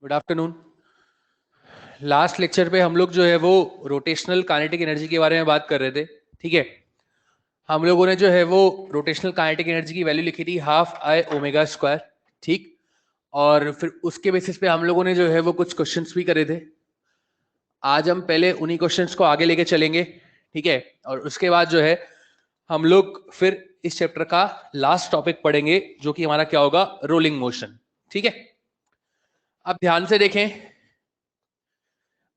Good afternoon. Last lecture पे हम लोग जो है वो रोटेशनल काइनेटिक एनर्जी के बारे में बात कर रहे थे। ठीक है, हम लोगों ने जो है वो रोटेशनल काइनेटिक एनर्जी की वैल्यू लिखी थी हाफ आई ओमेगा स्क्वायर। ठीक, और फिर उसके बेसिस पे हम लोगों ने जो है वो कुछ क्वेश्चंस भी करे थे। आज हम पहले उन्हीं क्वेश्चंस को आगे लेके चलेंगे। ठीक है, और उसके बाद जो है हम लोग फिर इस चैप्टर का लास्ट टॉपिक पढ़ेंगे जो कि हमारा क्या होगा, रोलिंग मोशन। ठीक है, अब ध्यान से देखें।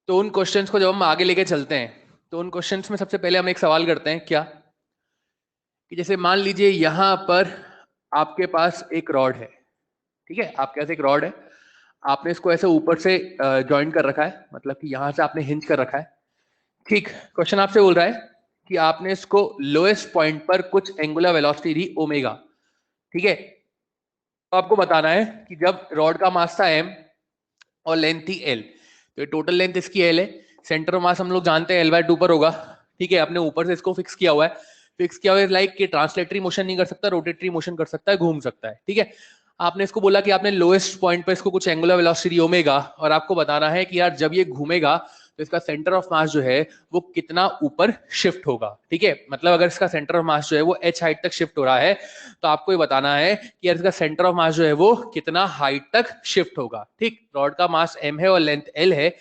तो उन क्वेश्चंस को जब हम आगे लेके चलते हैं तो उन क्वेश्चंस में सबसे पहले हम एक सवाल करते हैं क्या, कि जैसे मान लीजिए यहां पर आपके पास एक रॉड है। ठीक है, आपके पास एक रॉड है, आपने इसको ऐसे ऊपर से ज्वाइन कर रखा है, मतलब कि यहां से आपने हिंज कर रखा है। ठीक, क्वेश्चन आपसे बोल रहा है कि आपने इसको लोएस्ट पॉइंट पर कुछ एंगुलर वेलोसिटी दी ओमेगा। ठीक है, तो आपको बताना है कि जब रॉड का मास था m और लेंथ थी l, तो टोटल लेंथ इसकी l है, सेंटर ऑफ मास हम लोग जानते हैं l/2 पर होगा। ठीक है, आपने ऊपर से इसको फिक्स किया हुआ है। फिक्स किया हुआ है लाइक कि ट्रांसलेटरी मोशन नहीं कर सकता, रोटेटरी मोशन कर सकता है, घूम सकता है। ठीक है, आपने इसको बोला कि आपने लोएस्ट पॉइंट पर इसको कुछ एंगुलर वेलोसिटी ओमेगा, और आपको बताना है कि यार जब ये घूमेगा तो इसका सेंटर ऑफ मास जो है वो कितना ऊपर शिफ्ट होगा। ठीक है, मतलब अगर इसका सेंटर ऑफ मास जो है वो h हाइट तक शिफ्ट हो रहा है तो आपको ये बताना है कि यार इसका सेंटर ऑफ मास जो है वो कितना हाइट तक शिफ्ट होगा। ठीक, रॉड का मास m है और लेंथ l है।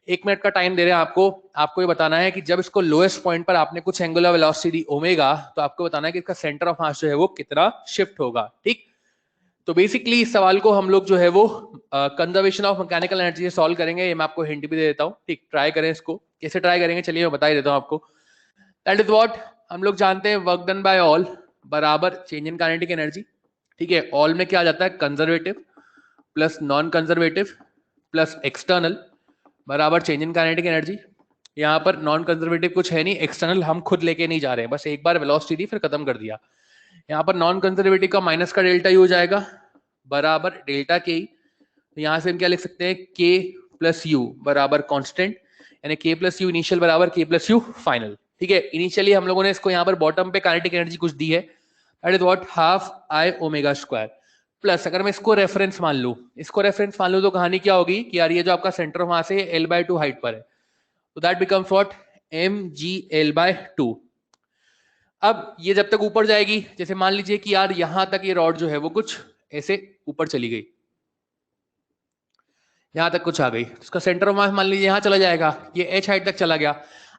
1 मिनट का टाइम दे रहे हैं आपको। आपको ये बताना है कि जब इसको लोएस्ट पॉइंट पर आपने कुछ एंगुलर वेलोसिटी ओमेगा, तो आपको बताना है कि इसका सेंटर ऑफ मास जो है वो कितना शिफ्ट होगा। ठीक, तो बेसिकली इस सवाल को हम लोग जो है वो कंजर्वेशन ऑफ मैकेनिकल एनर्जी से सॉल्व करेंगे। ये मैं आपको हिंट भी दे देता हूँ। ठीक, ट्राई करें इसको, कैसे ट्राई करेंगे चलिए मैं बता ही देता हूँ आपको। दैट इज व्हाट हम लोग जानते हैं, वर्क डन बाय ऑल बराबर चेंज इन काइनेटिक एनर्जी। ठीक है, ऑल में क्या आ जाता है, conservative plus non conservative plus external बराबर चेंज इन काइनेटिक एनर्जी। यहाँ पर नॉन कंजर्वेटिव कुछ है नहीं, एक्सटर्नल हम खुद लेके नहीं जा रहे हैं, बस एक बार वेलोसिटी दी फिर खत्म कर दिया। यहाँ पर नॉन कंजर्वेटिव का माइनस का डेल्टा यू हो जाएगा बराबर डेल्टा के। तो यहाँ से हम क्या लिख सकते हैं, के प्लस यू बराबर कांस्टेंट, यानी के प्लस यू इनिशियल बराबर के प्लस यू फाइनल। ठीक है, इनिशियली हम लोगों ने इसको यहाँ पर बॉटम पे काइनेटिक एनर्जी कुछ दी है, that is what half I omega square, plus अगर मैं इसको रेफरेंस मान लूं, तो कहानी क्या होगी कि यार ये जो आपका सेंटर ऑफ मास है l/2 हाइट पर है, तो that becomes what mg l/2। अब ये जब तक ऊपर जाएगी, जैसे मान लीजिए कि यार यहां तक ये रॉड जो है वो कुछ ऐसे ऊपर चली गई, यहां तक कुछ आ गई, इसका सेंटर ऑफ मास मान लीजिए यहां चला जाएगा, ये h हाइट तक चला गया।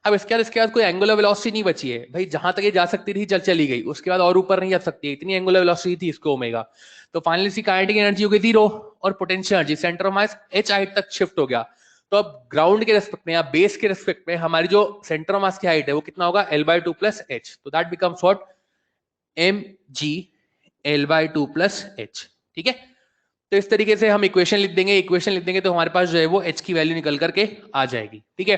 अब इसके बाद कोई एंगुलर वेलोसिटी नहीं बची है भाई, जहां तक ये जा सकती थी चली गई, उसके बाद और ऊपर नहीं जा सकती, इतनी एंगुलर वेलोसिटी थी इसको ओमेगा। तो फाइनली इसकी काइनेटिक एनर्जी हो गई 0 और potential energy centre of mass h height तक शिफ्ट हो गया। तो अब ग्राउंड के रेस्पेक्ट में या बेस के रेस्पेक्ट में हमारी जो सेंटर ऑफ मास की हाइट है वो कितना होगा, l/2 प्लस h, तो that becomes what mg l/2 plus h। ठीक है, तो इस तरीके से हम इक्वेशन लिख देंगे तो हमारे पास जो है वो h की वैल्यू निकल करके आ जाएगी। ठीक है,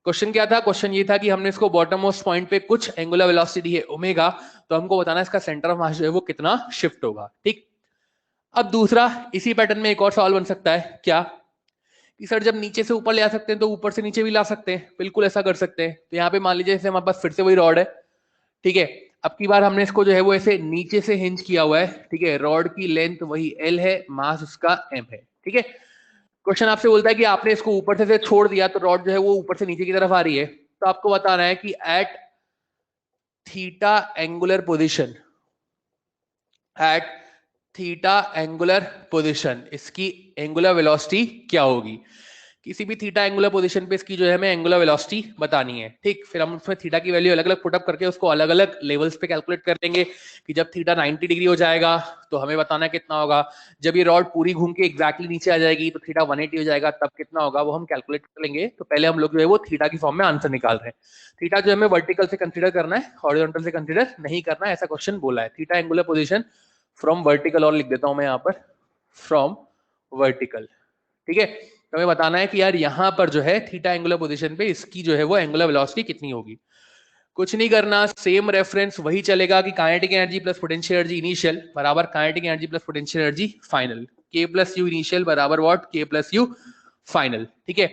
क्वेश्चन क्या था, क्वेश्चन ये था कि हमने इसको बॉटम मोस्ट पॉइंट पे कुछ एंगुलर वेलोसिटी है ओमेगा, तो हमको बताना है इसका सेंटर ऑफ मास जो है वो कितना शिफ्ट होगा। ठीक, अब दूसरा इसी पैटर्न में एक और सवाल बन सकता है क्या, कि सर जब नीचे से ऊपर ले आ सकते हैं तो ऊपर से नीचे भी ला सकते हैं, बिल्कुल ऐसा कर सकते हैं। तो यहाँ पे मान लीजिए जैसे हमारे पास फिर से वही रॉड है। ठीक है, अब की बार हमने इसको जो है वो ऐसे नीचे से हिंज किया हुआ है। ठीक है, रॉड की लेंथ वही l है, मास उसका m है। ठीक है, क्वेश्चन आपसे बोलता है कि आपने इसको ऊपर से छोड़ दिया तो रॉड जो है वो ऊपर से नीचे की तरफ आ रही है, तो आपको बताना है कि at theta angular position, at theta angular position इसकी एंगुलर वेलोसिटी क्या होगी। किसी भी थीटा एंगुलर पोजीशन पे इसकी जो है हमें एंगुलर वेलोसिटी बतानी है। ठीक, फिर हम उसमें थीटा की वैल्यू अलग अलग पुटअप करके उसको अलग अलग लेवल्स पे कैलकुलेट कर देंगे कि जब थीटा 90 डिग्री हो जाएगा तो हमें बताना है कितना होगा, जब ये रॉड पूरी घूम के एग्जैक्टली नीचे आ जाएगी तो थीटा 180 हो जाएगा, तब कितना होगा वो हम कैलकुलेट कर लेंगे। तो पहले हम लोग जो है वो थीटा की फॉर्म में आंसर निकाल रहे हैं। थीटा जो हमें वर्टिकल से कंसिडर करना है, हॉरिजॉन्टल से कंसिडर नहीं करना है, ऐसा क्वेश्चन बोला है। Theta angular position from vertical, और लिख देता हूं मैं यहाँ पर फ्रॉम वर्टिकल। ठीक है, तो हमें बताना है कि यार यहां पर जो है थीटा एंगुलर पोजीशन पे इसकी जो है वो एंगुलर वेलोसिटी कितनी होगी। कुछ नहीं करना, सेम रेफरेंस वही चलेगा कि kinetic energy plus potential energy initial बराबर kinetic energy plus potential energy final, K plus U initial बराबर what, K plus U final. ठीक है,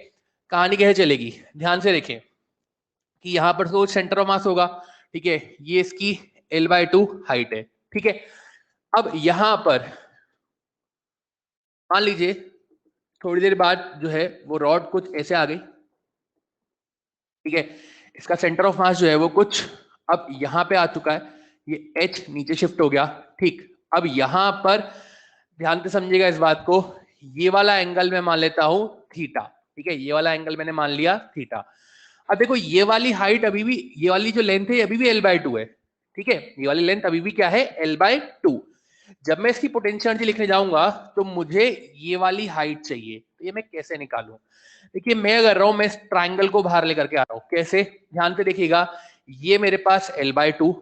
कहानी कैसे चलेगी, ध्यान से देखें कि यहां पर तो सेंटर ऑफ मास होगा। ठीक है, ये इसकी l/2 हाइट है। ठीक है, अब यहां पर मान लीजिए थोड़ी देर बाद जो है वो रॉड कुछ ऐसे आ गई, ठीक है। इसका सेंटर ऑफ मास जो है वो कुछ अब यहां पे आ चुका है, ये H नीचे शिफ्ट हो गया, ठीक। अब यहां पर ध्यान से समझिएगा इस बात को, ये वाला एंगल मैं मान लेता हूं थीटा, ठीक है। ये वाला एंगल मैंने मान लिया थीटा। अब देखो ये वाली हाइट अभी भी, ये वाली जो लेंथ है अभी भी L/2 है, ठीक है। ये वाली लेंथ अभी भी क्या है, L/2। जब मैं इसकी पोटेंशियल एनर्जी लिखने जाऊंगा तो मुझे ये वाली हाइट चाहिए, तो ये मैं कैसे निकालूं? देखिए मैं कर रहा हूं, मैं इस ट्राइंगल को बाहर लेकर के आ रहा हूं, कैसे, ध्यान से देखिएगा। ये मेरे पास L/2,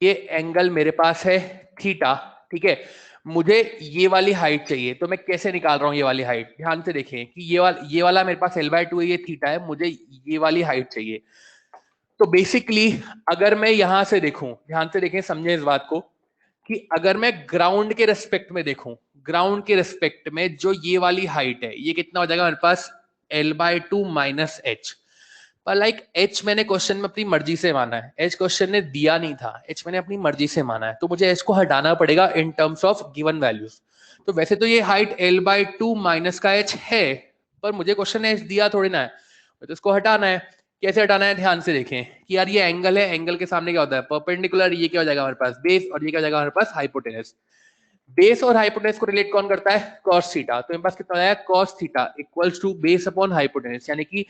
ये एंगल मेरे पास है थीटा, ठीक है। मुझे ये वाली हाइट चाहिए, तो मैं कैसे निकाल रहा हूं ये वाली हाइट? ध्यान से देखें कि ये वाला मेरे पास L/2 है, ये थीटा है, मुझे ये वाली हाइट चाहिए। तो बेसिकली अगर मैं यहां से देखूं, ध्यान से देखें, समझे इस बात को, कि अगर मैं ग्राउंड के रेस्पेक्ट में देखूं, ग्राउंड के रेस्पेक्ट में जो ये वाली हाइट है, ये कितना हो जाएगा मेरे पास, L/2 माइनस एच। पर लाइक एच मैंने क्वेश्चन में अपनी मर्जी से माना है, एच क्वेश्चन ने दिया नहीं था, एच मैंने अपनी मर्जी से माना है, तो मुझे एच को हटाना पड़ेगा इन टर्म्स ऑफ गिवन वैल्यूज। तो वैसे तो ये हाइट L/2 माइनस का एच है, पर मुझे क्वेश्चन ने एच दिया थोड़ी ना है, तो इसको हटाना है। कैसे हटाना है? ध्यान से देखें कि यार ये एंगल है, एंगल के सामने क्या होता है, परपेंडिकुलर। ये क्या हो जाएगा हमारे पास, बेस, और ये क्या हो जाएगा हमारे पास, हाइपोटेनस। बेस और हाइपोटेनस को रिलेट कौन करता है, कॉस थीटा। तो मेरे पास कितना हो जाएगा, cos theta equals to base upon hypotenuse, यानी कि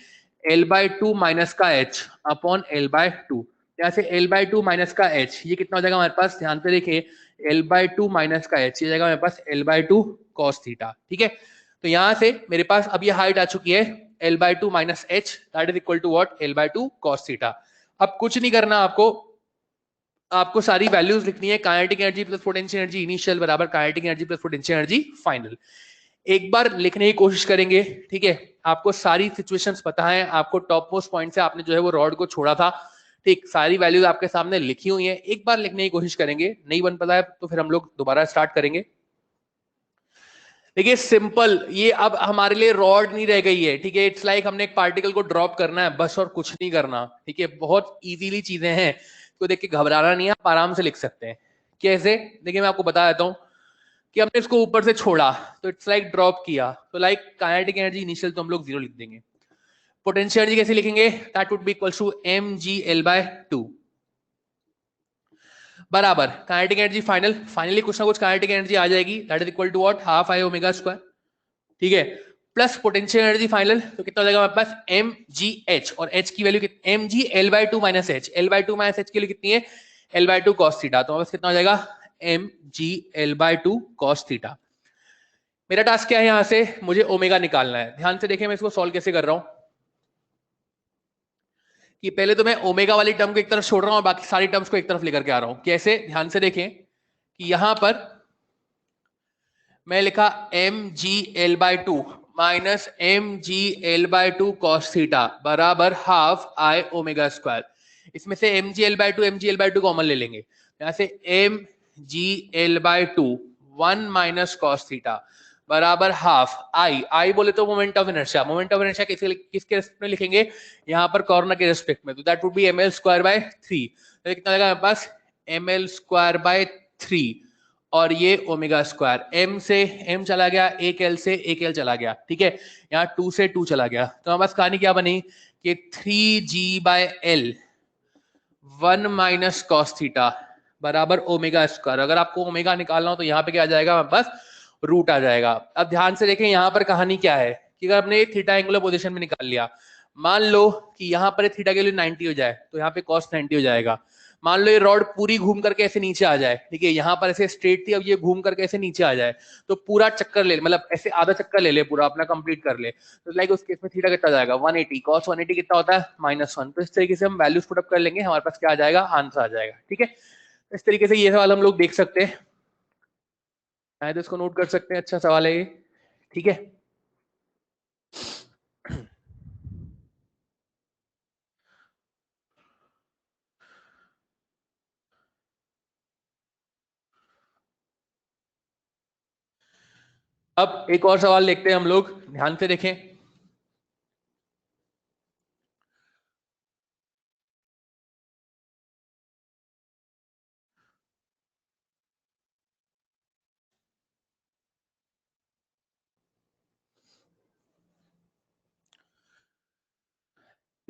L/2 माइनस का एच अपॉन L/2। यहाँ से L/2 माइनस का एच, ये कितना हो जाएगा हमारे पास, ध्यान से देखिए, L/2 माइनस का एच, ये जाएगा हमारे पास L/2 कॉस थीटा, ठीक है। तो यहाँ से मेरे पास अब ये हाइट आ चुकी है L/2 minus H, that is equal to what, L/2 cos theta. अब कुछ नहीं करना आपको, आपको सारी वैल्यूज लिखनी है, kinetic energy plus potential energy initial बराबर kinetic energy plus potential energy final. एक बार लिखने की कोशिश करेंगे, ठीक है। आपको सारी सिचुएशंस पता है, आपको टॉप मोस्ट पॉइंट से आपने जो है वो रॉड को छोड़ा था, ठीक। सारी वैल्यूज आपके सामने लिखी हुई है, एक बार लिखने की कोशिश करेंगे, नहीं बन पाता है तो फिर हम लोग दोबारा स्टार्ट करेंगे। देखिए सिंपल, ये अब हमारे लिए रॉड नहीं रह गई है, ठीक है। इट्स लाइक हमने एक पार्टिकल को ड्रॉप करना है बस, और कुछ नहीं करना, ठीक है। बहुत इजीली चीजें हैं, तो देख के घबराना नहीं है, आप आराम से लिख सकते हैं। कैसे? देखिए मैं आपको बता देता हूं कि हमने इसको ऊपर से छोड़ा, तो इट्स लाइक ड्रॉप किया, तो लाइक काइनेटिक एनर्जी इनिशियल तो हम लोग 0 लिख देंगे। पोटेंशियल एनर्जी कैसे लिखेंगे, that would be equals to mgL/2 बराबर काइनेटिक एनर्जी फाइनल, फाइनली कुछ ना कुछ काइनेटिक एनर्जी आ जाएगी, that is equal to what, half I omega square, ठीक है, प्लस पोटेंशियल एनर्जी फाइनल, तो कितना हो जाएगा हमारे पास, mgh, और h की वैल्यू कितनी, mgL/2 minus h, L/2 minus h की वैल्यू कितनी है, L/2 cos थीटा। तो बस कितना हो जाएगा, mgL/2 cos थीटा। मेरा टास्क क्या है, यहां से मुझे ओमेगा निकालना है। ध्यान से देखें मैं इसको सॉल्व कैसे कर रहा हूं, कि पहले तो मैं ओमेगा वाली टर्म को एक तरफ छोड़ रहा हूं और बाकी सारी टर्म्स को एक तरफ लेकर के आ रहा हूं। कैसे? ध्यान से देखें कि यहां पर मैं लिखा mgL/2 minus mgL/2 cos theta बराबर हाफ आई ओमेगा स्क्वायर। इसमें से mgL/2 कॉमन ले लेंगे, यहां से mgL/2 1 माइनस cos थीटा बराबर हाफ आई बोले तो moment of inertia, moment of inertia किसके रेस्पेक्ट में लिखेंगे, यहां पर कॉर्नर के रेस्पेक्ट में, तो दैट वुड बी ml² 3। तो कितना लगा मेरे पास, ml² 3, और ये ओमेगा स्क्वायर, m से m चला गया, एक l से एक l चला गया, ठीक है। यहाँ 2 से 2 चला गया, तो हमारे पास कहानी क्या बनी कि 3g/l 1 माइनस कॉस थीटा बराबर ओमेगा स्क्वायर। अगर आपको ओमेगा निकालना हो तो यहाँ पे क्या आ जाएगा हमारे पास, रूट आ जाएगा। अब ध्यान से देखें यहाँ पर कहानी क्या है, कि अगर हमने थीटा एंगुलर पोजीशन में निकाल लिया, मान लो कि यहाँ पर थीटा के लिए 90 हो जाए, तो यहाँ पे कॉस 90 हो जाएगा। मान लो ये रॉड पूरी घूम करके ऐसे नीचे आ जाए, ठीक है, यहाँ पर ऐसे स्ट्रेट थी, अब ये घूम करके ऐसे नीचे आ जाए, तो पूरा चक्कर ले, मतलब ऐसे आधा चक्कर ले ले, पूरा अपना कंप्लीट कर ले, तो लाइक उस केस में थीटा कितना जाएगा, 180, cos 180 कितना होता है, -1। तो इस तरीके से हम वैल्यूज पुट अप कर लेंगे, हमारे पास क्या आ जाएगा, आंसर आ जाएगा, ठीक है। इस तरीके से ये सवाल हम लोग देख सकते हैं, शायद इसको नोट कर सकते हैं, अच्छा सवाल है ये, ठीक है। अब एक और सवाल देखते हैं हम लोग, ध्यान से देखें।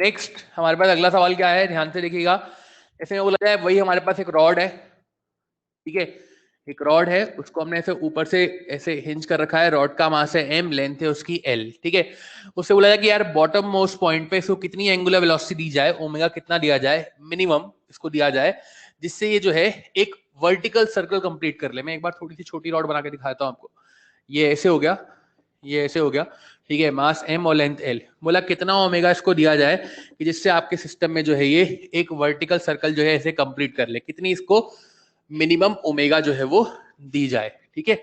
नेक्स्ट हमारे पास अगला सवाल क्या है, ध्यान से देखिएगा। इसमें बोला जाए वही हमारे पास एक रॉड है, ठीक है, एक रॉड है, उसको हमने ऐसे ऊपर से ऐसे हिंज कर रखा है, रॉड का मास है m, लेंथ है उसकी l, ठीक है। उससे बोला जाए कि यार बॉटम मोस्ट पॉइंट पे इसको कितनी एंगुलर वेलोसिटी दी जाए, ओमेगा कितना दिया जाए, मिनिमम इसको दिया जाए, जिससे ये जो है एक वर्टिकल सर्कल कंप्लीट कर ले। मैं एक बार थोड़ी सी छोटी रॉड बना के दिखाता हूँ आपको। ये ऐसे हो गया, ये ऐसे हो गया, ठीक है, मास m और लेंथ l। बोला कितना ओमेगा इसको दिया जाए कि जिससे आपके सिस्टम में जो है ये एक वर्टिकल सर्कल जो है ऐसे कंप्लीट कर ले, कितनी इसको मिनिमम ओमेगा जो है वो दी जाए, ठीक है।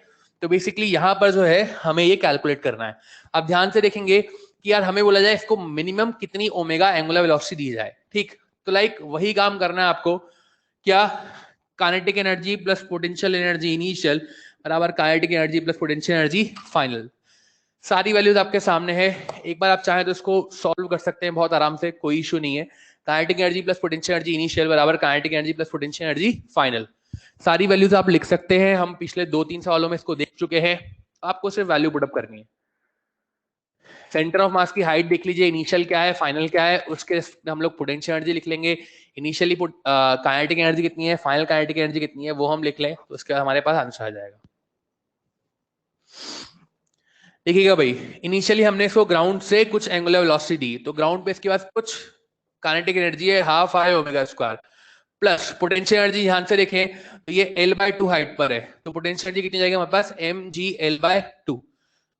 तो बेसिकली यहां पर जो है हमें ये कैलकुलेट करना है। अब ध्यान से देखेंगे कि यार हमें बोला जाए इसको मिनिमम कितनी ओमेगा एंगुलर वेलोसिटी दी जाए, ठीक। तो लाइक वही काम करना है आपको, क्या, kinetic energy plus potential energy initial बराबर kinetic energy plus potential energy final. सारी वैल्यूज आपके सामने है, एक बार आप चाहें तो इसको सॉल्व कर सकते हैं बहुत आराम से, कोई इशू नहीं है। Kinetic energy plus potential energy initial बराबर kinetic energy plus potential energy final. सारी वैल्यूज आप लिख सकते हैं, हम पिछले 2-3 सवालों में इसको देख चुके हैं, आपको सिर्फ वैल्यू पुटअप करनी है। सेंटर ऑफ मास की हाइट देख लीजिए, इनिशियल क्या है, फाइनल क्या है, उसके हम लोग पोटेंशियल एनर्जी लिख लेंगे। इनिशियली काइनेटिक एनर्जी कितनी है, फाइनल काइनेटिक एनर्जी कितनी है, वो हम लिख लें, तो उसके बाद हमारे पास आंसर आ जाएगा। देखिएगा भाई, इनिशियली हमने इसको ग्राउंड से कुछ एंगुलर वेलोसिटी दी, तो ग्राउंड पे इसके पास कुछ काइनेटिक एनर्जी है half I omega square, plus potential energy ध्यान से देखें तो ये L/2 हाइट पर है, तो पोटेंशियल एनर्जी कितनी जाएगी हमारे पास mgL/2,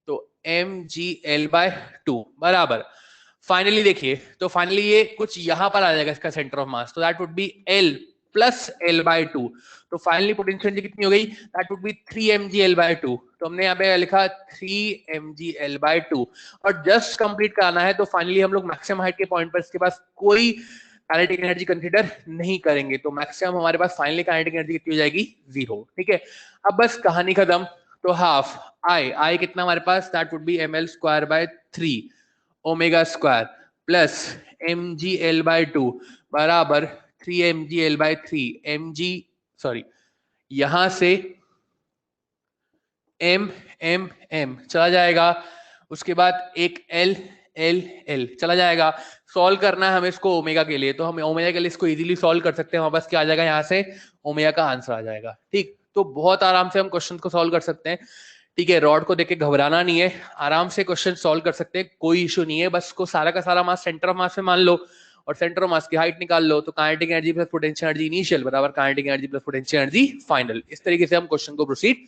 तो mgL/2 बराबर। फाइनली देखिए, तो फाइनली ये कुछ यहां पर आ जाएगा इसका सेंटर ऑफ मास, तो that would B L plus L/2। तो फाइनली पोटेंशियल एनर्जी कितनी हो गई, दैट वुड बी 3mgL/2। तो हमने यहाँ पे लिखा 3mgL/2, और जस्ट कंप्लीट कराना है, तो फाइनली हम लोग मैक्सिमम हाइट के पॉइंट पर इसके पास कोई काइनेटिक एनर्जी कंसीडर नहीं करेंगे, तो मैक्सिमम हमारे पास फाइनली काइनेटिक एनर्जी कितनी हो जाएगी, 0, ठीक है। अब बस कहानी खत्म, तो हाफ आई कितना हमारे पास, that would be ml²/3 omega square plus mgL/2 बराबर 3mgL/3 mg, सॉरी यहां से m चला जाएगा, उसके बाद एक L चला जाएगा। सॉल्व करना है हमें इसको ओमेगा के लिए, तो हम ओमेगा के लिए इसको इजीली सॉल्व कर सकते हैं, हमारे पास क्या आ जाएगा, यहाँ से ओमेगा का आंसर आ जाएगा, ठीक। तो बहुत आराम से हम क्वेश्चन को सॉल्व कर सकते हैं, ठीक है। रॉड को देख के घबराना नहीं है, आराम से क्वेश्चन सॉल्व कर सकते हैं, कोई इशू नहीं है। बस को सारा का सारा मास सेंटर ऑफ मास में मान लो और सेंटर ऑफ मास की हाइट निकाल लो, तो kinetic energy plus potential energy initial बराबर kinetic energy plus potential energy final. इस तरीके से हम क्वेश्चन को प्रोसीड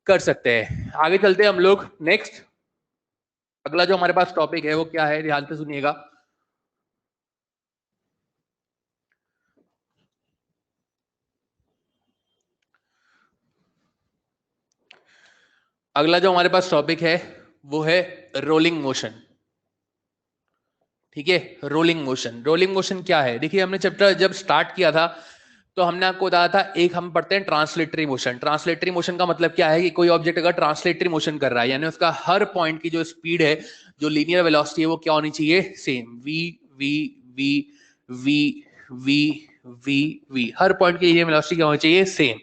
कर सकते हैं। आगे चलते हैं हम लोग नेक्स्ट, अगला जो हमारे पास टॉपिक है वो क्या है, ध्यान से सुनिएगा। अगला जो हमारे पास टॉपिक है वो है रोलिंग मोशन, ठीक है। रोलिंग मोशन, रोलिंग मोशन क्या है, देखिए हमने चैप्टर जब स्टार्ट किया था तो हमने आपको बताया था, एक हम पढ़ते हैं ट्रांसलेटरी मोशन। ट्रांसलेटरी मोशन का मतलब क्या है कि कोई ऑब्जेक्ट अगर ट्रांसलेटरी मोशन कर रहा है, यानी उसका हर पॉइंट की जो स्पीड है, जो लीनियर वेलोसिटी है, वो क्या होनी चाहिए, same, v v v v v v v, हर पॉइंट की लीनियर वेलोसिटी क्या होनी चाहिए, सेम।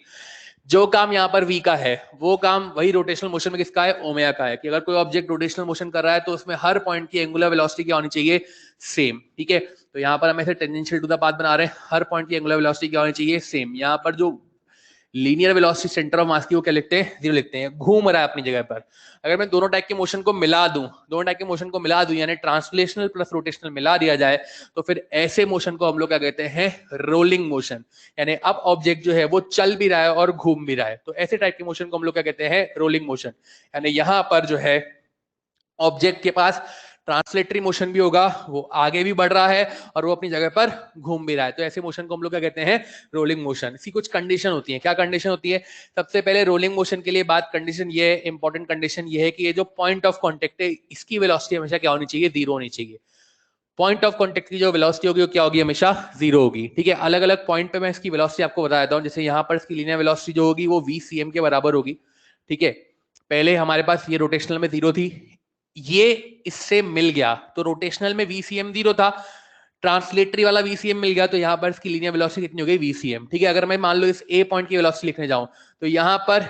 जो काम यहाँ पर v का है वो काम वही रोटेशनल मोशन में किसका है, ओमेगा का है, कि अगर कोई ऑब्जेक्ट रोटेशनल मोशन कर रहा है तो उसमें हर पॉइंट की एंगुलर वेलोसिटी क्या होनी चाहिए, सेम, ठीक है। तो यहाँ पर हम ऐसे टेंजेंशियल टू द पाथ बना रहे हैं, हर पॉइंट की एंगुलर वेलोसिटी क्या होनी चाहिए, सेम। यहाँ पर जो linear velocity centre of mass की वो क्या लिखते हैं, 0 लिखते हैं, घूम रहा है अपनी जगह पर। अगर मैं दोनों टाइप के मोशन को मिला दूं, दोनों टाइप के मोशन को मिला दूं, यानी ट्रांसलेशनल प्लस रोटेशनल मिला दिया जाए, तो फिर ऐसे मोशन को हम लोग क्या कहते हैं, रोलिंग मोशन। यानी अब ऑब्जेक्ट जो है वो चल भी रहा है और घूम भी रहा है, तो ऐसे टाइप के मोशन को हम लोग क्या कहते हैं, रोलिंग मोशन। यानी यहाँ पर जो है ऑब्जेक्ट के पास ट्रांसलेटरी मोशन भी होगा, वो आगे भी बढ़ रहा है और वो अपनी जगह पर घूम भी रहा है, तो ऐसे मोशन को हम लोग क्या कहते हैं, रोलिंग मोशन। इसकी कुछ कंडीशन होती है, क्या कंडीशन होती है, सबसे पहले रोलिंग मोशन के लिए बात, कंडीशन ये है, इंपॉर्टेंट कंडीशन ये है कि ये जो पॉइंट ऑफ कॉन्टेक्ट है इसकी वेलोसिटी हमेशा क्या होनी चाहिए, 0 होनी चाहिए। पॉइंट ऑफ कॉन्टेक्ट की जो वेलोसिटी होगी वो क्या होगी, हमेशा 0 होगी, ठीक है। अलग अलग पॉइंट पे मैं इसकी वेलोसिटी आपको बता देता हूँ, जैसे यहाँ पर इसकी लीनियर वेलोसिटी जो होगी वो vcm के बराबर होगी, ठीक है। पहले हमारे पास ये रोटेशनल में 0 थी, ये इससे मिल गया, तो रोटेशनल में vcm 0 था, ट्रांसलेटरी वाला vcm मिल गया, तो यहाँ पर इसकी लीनियर वेलोसिटी कितनी हो गई, vcm, ठीक है। अगर मैं मान लो इस a पॉइंट की वेलोसिटी लिखने जाऊं, तो यहाँ पर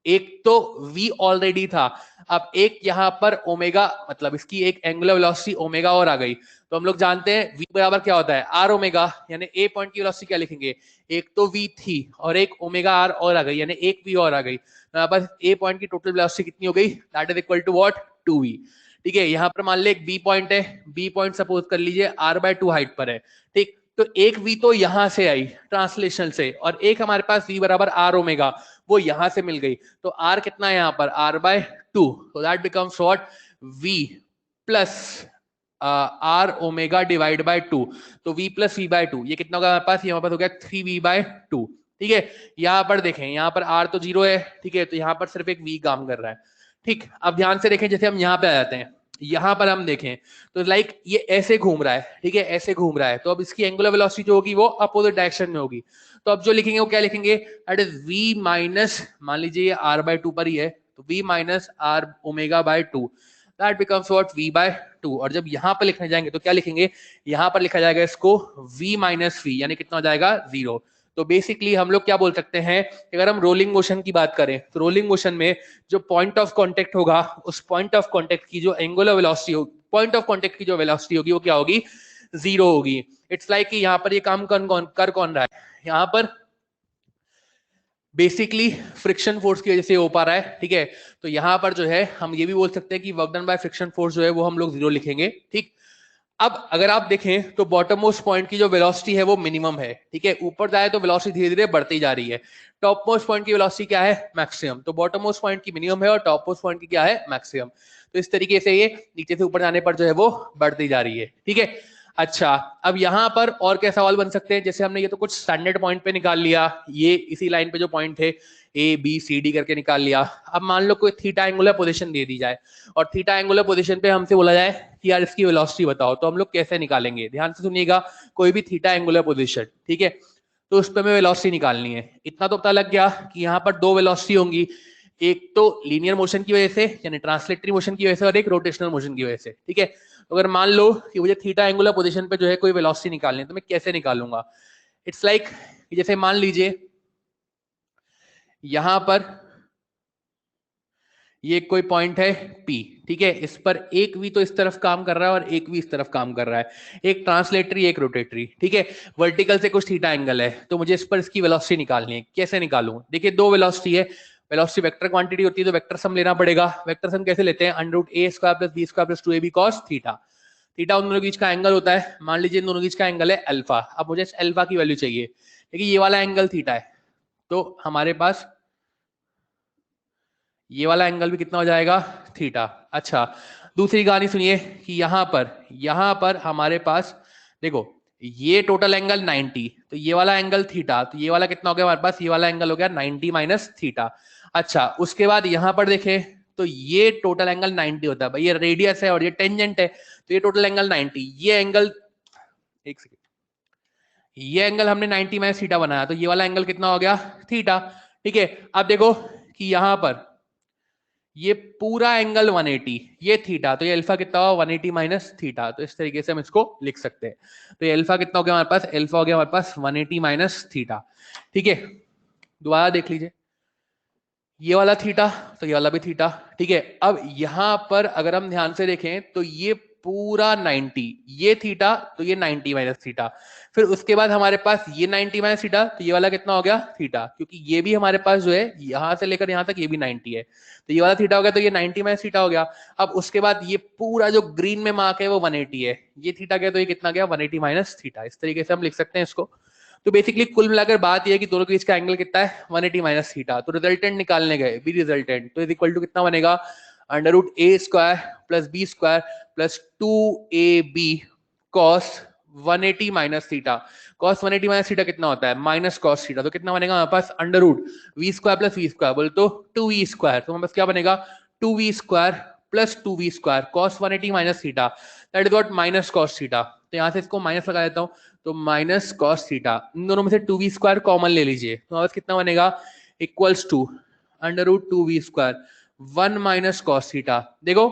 एक तो v ऑलरेडी था, अब एक यहाँ पर ओमेगा मतलब इसकी एक एंगुलर वेलोसिटी ओमेगा और आ गई, तो हम लोग जानते हैं v बराबर क्या होता है r ओमेगा, यानी a पॉइंट की वेलोसिटी क्या लिखेंगे, एक तो v थी और एक ओमेगा r और आ गई, यानी एक v और आ गई, यहाँ पर a पॉइंट की टोटल वेलोसिटी कितनी हो गई, that is equal to what 2v। ठीक है, यहाँ पर मान ले एक b पॉइंट है, b पॉइंट सपोज कर लीजिए r/2 हाइट पर है, ठीक, तो एक v तो यहां से आई ट्रांसलेशनल से, और एक हमारे पास v बराबर r ओमेगा वो यहां से मिल गई, तो r कितना है यहाँ पर r/2, so that becomes what v plus r omega divide by 2, तो v प्लस v बाय 2 ये कितना होगा हमारे पास, ये हमारे पास हो गया 3v/2। ठीक है, यहाँ पर देखें, यहाँ पर r तो 0 है, ठीक है, तो यहाँ पर सिर्फ एक v काम कर रहा है। ठीक, अब ध्यान से देखें, जैसे हम यहाँ पे आ जाते हैं, यहाँ पर हम देखें तो लाइक ये ऐसे घूम रहा है, ठीक है, ऐसे घूम रहा है, तो अब इसकी एंगुलर वेलोसिटी जो होगी वो अपोजिट डायरेक्शन में होगी, तो अब जो लिखेंगे वो क्या लिखेंगे, दैट इज v माइनस, मान लीजिए ये r/2 पर ही है, तो v minus r omega by 2, that becomes what v/2, और जब यहाँ पर लिखने जाएंगे तो क्या लिखेंगे, यहाँ पर लिखा जाएगा इसको v माइनस v, यानी कितना हो जाएगा 0। तो बेसिकली हम लोग क्या बोल सकते हैं, अगर हम रोलिंग मोशन की बात करें तो रोलिंग मोशन में जो पॉइंट ऑफ कांटेक्ट होगा, उस पॉइंट ऑफ कांटेक्ट की जो एंगुलर वेलोसिटी होगी, पॉइंट ऑफ कांटेक्ट की जो वेलोसिटी होगी वो क्या होगी, 0 होगी। इट्स लाइक कि यहाँ पर ये काम कर कौन रहा है, यहाँ पर बेसिकली फ्रिक्शन फोर्स की वजह से हो पा रहा है। ठीक है, तो यहाँ पर जो है हम ये भी बोल सकते हैं कि work done by friction force जो है वो हम लोग 0 लिखेंगे। ठीक, अब अगर आप देखें तो बॉटम मोस्ट पॉइंट की जो वेलोसिटी है वो मिनिमम है, ठीक है, ऊपर जाए तो वेलोसिटी धीरे धीरे बढ़ती जा रही है, टॉप मोस्ट पॉइंट की वेलोसिटी क्या है, मैक्सिमम, तो बॉटम मोस्ट पॉइंट की मिनिमम है और टॉप मोस्ट पॉइंट की क्या है, मैक्सिमम, तो इस तरीके से ये नीचे से ऊपर जाने पर जो है वो बढ़ती जा रही है। ठीक है, अच्छा, अब यहाँ पर और क्या सवाल बन सकते हैं, जैसे हमने ये तो कुछ स्टैंडर्ड पॉइंट पे निकाल लिया, ये इसी लाइन पे जो पॉइंट थे ए बी सी डी करके निकाल लिया, अब मान लो कोई थीटा एंगुलर पोजीशन दे दी जाए और थीटा एंगुलर पोजीशन पे हमसे बोला जाए कि यार इसकी वेलोसिटी बताओ, तो हम लोग कैसे निकालेंगे, ध्यान से सुनिएगा, कोई भी थीटा एंगुलर पोजीशन, ठीक है, तो उस पर हमें वेलोसिटी निकालनी है। इतना तो पता लग गया कि यहाँ पर दो वेलोसिटी होंगी, एक तो लीनियर मोशन की वजह से यानी ट्रांसलेटरी मोशन की वजह से और एक रोटेशनल मोशन की वजह से। ठीक है, तो अगर मान लो कि मुझे थीटा एंगुलर पोजीशन पे जो है कोई वेलोसिटी निकालनी है तो मैं कैसे निकालूंगा, इट्स लाइक जैसे मान लीजिए यहां पर ये कोई पॉइंट है P, ठीक है, इस पर एक v तो इस तरफ काम कर रहा है और एक v इस तरफ काम कर रहा है, एक ट्रांसलेटरी एक रोटेटरी। ठीक है, वर्टिकल से कुछ थीटा एंगल है, तो मुझे इस पर इसकी वेलोसिटी निकालनी है, कैसे निकालूं, देखिए दो वेलोसिटी है, वेलोसिटी वेक्टर क्वांटिटी होती है तो वेक्टर सम लेना पड़ेगा, वेक्टर सम कैसे लेते हैं, √a² + b² + 2ab cos theta, theta उन दोनों के बीच का एंगल होता है, मान लीजिए इन दोनों के बीच का एंगल है अल्फा, अब मुझे अल्फा की वैल्यू चाहिए, देखिए ये वाला एंगल थीटा है, तो हमारे पास ये वाला एंगल भी कितना हो जाएगा, थीटा। अच्छा, दूसरी कहानी सुनिए कि यहां पर हमारे पास देखो ये टोटल एंगल 90, तो ये वाला एंगल थीटा, तो ये वाला कितना हो गया हमारे पास, ये वाला एंगल हो गया 90 माइनस थीटा। अच्छा, उसके बाद यहां पर देखें तो ये टोटल एंगल 90 होता है भाई, ये रेडियस है और ये टेंजेंट है, तो ये टोटल एंगल 90, ये एंगल, एक सेकेंड, ये एंगल हमने 90 माइनस थीटा बनाया, तो ये वाला एंगल कितना हो गया, थीटा। ठीक है, अब देखो कि यहां पर ये पूरा एंगल 180, ये थीटा, तो ये अल्फा कितना हुआ 180 माइनस थीटा, तो इस तरीके से हम इसको लिख सकते हैं, तो ये अल्फा कितना हो गया हमारे पास, अल्फा हो गया हमारे पास 180 माइनस थीटा। ठीक है, दोबारा देख लीजिए, ये वाला थीटा तो ये वाला भी थीटा। ठीक है, अब यहां पर अगर हम ध्यान से देखें तो ये पूरा 90, ये थीटा तो ये 90 माइनस थीटा, फिर उसके बाद हमारे पास ये 90 माइनस थीटा, तो ये वाला कितना हो गया थीटा, क्योंकि ये भी हमारे पास जो है यहां से लेकर यहां तक ये भी 90 है, तो ये वाला थीटा हो गया, तो ये 90 माइनस थीटा हो गया। अब उसके बाद ये पूरा जो ग्रीन में मार्क है वो 180 है, ये थीटा गया तो ये कितना गया 180 माइनस थीटा, इस तरीके से हम लिख सकते हैं इसको। तो बेसिकली कुल मिलाकर बात यह है कि दोनों के बीच का एंगल कितना है 180 माइनस थीटा, तो रिजल्टेंट निकालने गए बी रिजल्टेंट, तो इज इक्वल टू कितना बनेगा √a² + b² + 2ab cos 180 minus theta, cos 180 minus theta कितना होता है माइनस कॉस थीटा, तो कितना बनेगा हमारे पास √v² + v² बोले तो 2v², तो हमारे पास क्या बनेगा 2v² + 2v² cos 180 minus theta, that is what minus cos theta, तो यहां से इसको माइनस लगा देता हूं, तो माइनस कॉस थीटा, इन दोनों में से 2v² कॉमन ले लीजिए, तो हमारे पास कितना बनेगा equals to √2v², 1 minus cos theta. देखो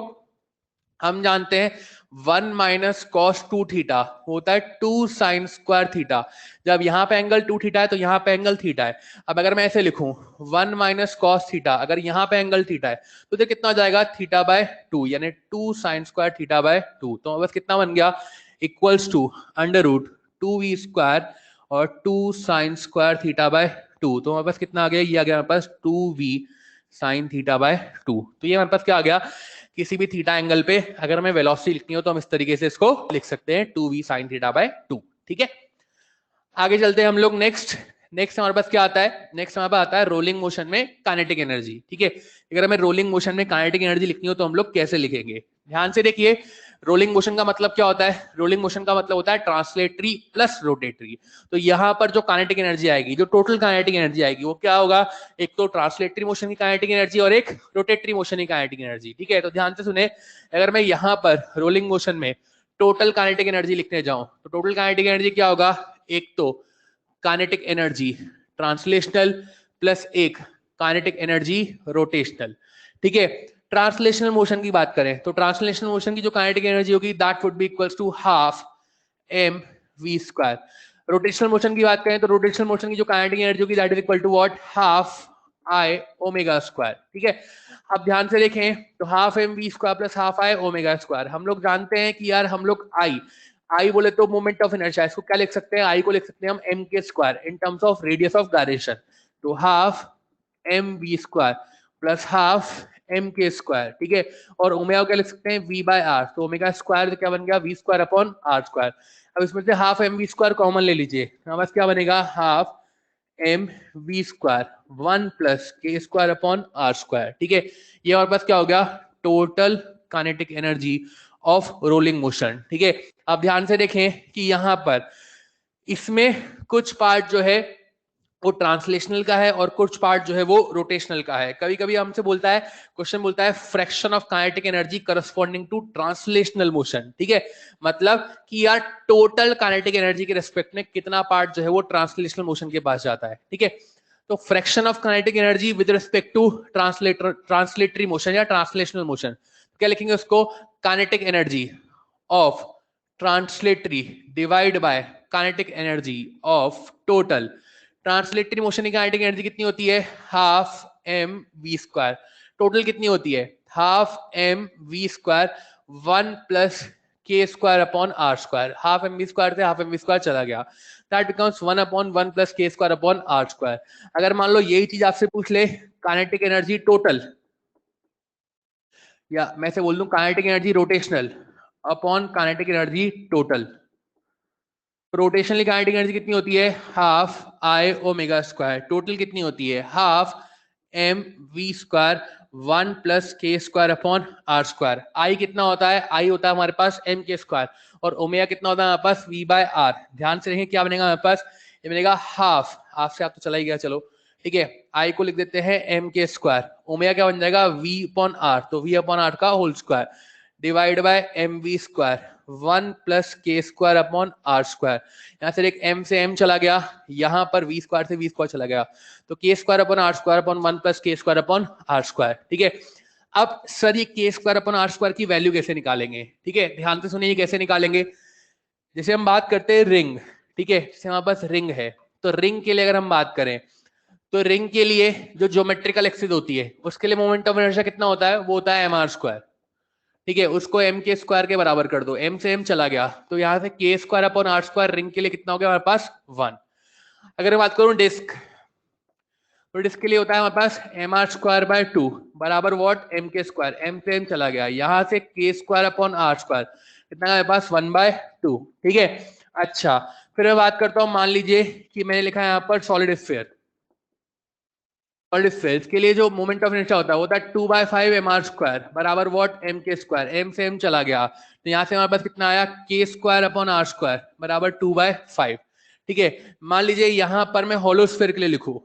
हम जानते हैं 1 माइनस कॉस 2 थीटा होता है 2 साइन स्क्वायर थीटा। जब यहाँ पे एंगल 2 थीटा है तो यहाँ पे एंगल थीटा है। अब अगर मैं ऐसे लिखूं 1 माइनस कॉस थीटा, अगर यहाँ पे एंगल थीटा है तो ये कितना हो जाएगा थीटा बाय 2, यानी 2 साइन स्क्वायर थीटा बाय 2। तो बस कितना बन गया equals to under root 2v square और 2 साइन स्क्वायर थीटा बाय 2। तो हमारे पास कितना आ गया, ये आ गया हमारे पास 2v साइन थीटा बाय 2। तो ये हमारे पास क्या आ गया, किसी भी थीटा एंगल पे अगर हमें वेलोसिटी लिखनी हो तो हम इस तरीके से इसको लिख सकते हैं 2v साइन थीटा बाय 2। ठीक है, आगे चलते हैं हम लोग। नेक्स्ट हमारे पास क्या आता है, नेक्स्ट हमारे पास आता है रोलिंग मोशन में काइनेटिक एनर्जी। ठीक है, अगर हमें रोलिंग मोशन में काइनेटिक एनर्जी लिखनी हो तो हम लोग कैसे लिखेंगे, ध्यान से देखिए। रोलिंग मोशन का मतलब क्या होता है, रोलिंग मोशन का मतलब होता है ट्रांसलेटरी प्लस रोटेटरी। तो यहाँ पर जो काइनेटिक एनर्जी आएगी, जो टोटल काइनेटिक एनर्जी आएगी वो क्या होगा, एक तो ट्रांसलेटरी मोशन की काइनेटिक एनर्जी और एक रोटेटरी मोशन की काइनेटिक एनर्जी। ठीक है, तो ध्यान से सुने, अगर मैं यहाँ पर रोलिंग मोशन में टोटल काइनेटिक एनर्जी लिखने जाऊं तो टोटल काइनेटिक एनर्जी क्या होगा, एक तो काइनेटिक एनर्जी ट्रांसलेशनल प्लस एक काइनेटिक एनर्जी रोटेशनल। ठीक है, ट्रांसलेशनल मोशन की बात करें तो ट्रांसलेशनल मोशन की जो काइनेटिक एनर्जी होगी that would be equals to half M V square. Rotational motion की बात करें तो रोटेशनल मोशन की जो काइनेटिक एनर्जी होगी that is equal to what, half I omega square. ठीक है, अब ध्यान से देखें तो half M V square plus half I omega square. हम लोग जानते हैं कि यार हम लोग आई बोले तो मोमेंट ऑफ इनर्शिया, इसको क्या लिख सकते हैं, आई को लिख सकते हैं हम M K square in terms of radius of gyration. तो half M V square plus half M K square. ठीक है, और ओमेगा क्या लिख सकते हैं वी बाय आर। तो ओमेगा स्क्वायर क्या बन गया V square upon R square. अब इसमें से half M V square common ले लीजिए, हमारे पास क्या बनेगा half M V square 1 plus K square upon R square. ठीक है, ये हमारे पास क्या हो गया total kinetic energy of rolling motion. ठीक है, अब ध्यान से देखें कि यहां पर इसमें कुछ पार्ट जो है वो ट्रांसलेशनल का है और कुछ पार्ट जो है वो रोटेशनल का है। कभी कभी हमसे बोलता है, क्वेश्चन बोलता है fraction of kinetic energy corresponding to translational motion. ठीक है, मतलब कि यार टोटल काइनेटिक एनर्जी के रेस्पेक्ट में कितना पार्ट जो है वो ट्रांसलेशनल मोशन के पास जाता है। ठीक है, तो fraction of kinetic energy with respect to translatory motion या ट्रांसलेशनल मोशन, क्या लिखेंगे उसको, kinetic energy of translatory divide by kinetic energy of total. Translatory motion की काइनेटिक एनर्जी कितनी होती है, half M V square. Total कितनी होती है, half M V square 1 plus K square upon R square. Half M V square से half M V square चला गया, that becomes 1 upon 1 plus K square upon R square. अगर मान लो यही चीज आपसे पूछ ले काइनेटिक एनर्जी टोटल, या मैं से बोल दूं kinetic energy rotational upon kinetic energy total. Rotational kinetic energy कितनी होती है, half I omega square. Total कितनी होती है, half M V square 1 plus K square upon R square. I कितना होता है, आई होता है हमारे पास एम के स्क्वायर, और ओमेगा कितना होता है हमारे पास वी बाय आर। ध्यान से देखें क्या बनेगा हमारे पास, ये बनेगा हाफ, हाफ से आप तो चला ही गया, चलो ठीक है, आई को लिख देते हैं एम के स्क्वायर, ओमेगा क्या बन जाएगा वी अपॉन आर, तो वी अपॉन आर का whole square divide by M V square 1 plus K square upon R square. यहाँ से एक m से m चला गया, यहाँ पर v स्क्वायर से v स्क्वायर चला गया, तो K square upon R square upon 1 plus K square upon R square. ठीक है, अब सर ये K square upon R square की वैल्यू कैसे निकालेंगे, ठीक है, ध्यान से सुनिए कैसे निकालेंगे। जैसे हम बात करते हैं रिंग, ठीक है, जैसे हमारे पास रिंग है, तो रिंग के लिए अगर हम बात करें तो रिंग के लिए जो ज्योमेट्रिकल एक्सिस होती है उसके लिए मोमेंट ऑफ इनर्शिया कितना होता है, वो होता है mr स्क्वायर। ठीक है, उसको m के स्क्वायर के बराबर कर दो, m से m चला गया, तो यहाँ से K square upon R square ring के लिए कितना हो गया हमारे पास 1। अगर मैं बात करूं डिस्क, तो डिस्क के लिए होता है हमारे पास mr स्क्वायर बाय 2 बराबर व्हाट m के स्क्वायर, m से m चला गया, यहाँ से K square upon R square कितना हमारे पास 1/2। ठीक है, अच्छा फिर मैं बात करता हूँ, मान लीजिए कि मैंने लिखा है यहाँ पर सॉलिड स्फीयर। के लिए जो मोमेंट ऑफ इनर्शिया होता है वो होता है 2/5 mr स्क्वायर बराबर व्हाट m के स्क्वायर, m से m चला गया, तो यहाँ से हमारे पास कितना आया के स्क्वायर अपॉन आर स्क्वायर बराबर 2/5। ठीक है, मान लीजिए यहाँ पर मैं होलो स्फीयर के लिए लिखूं,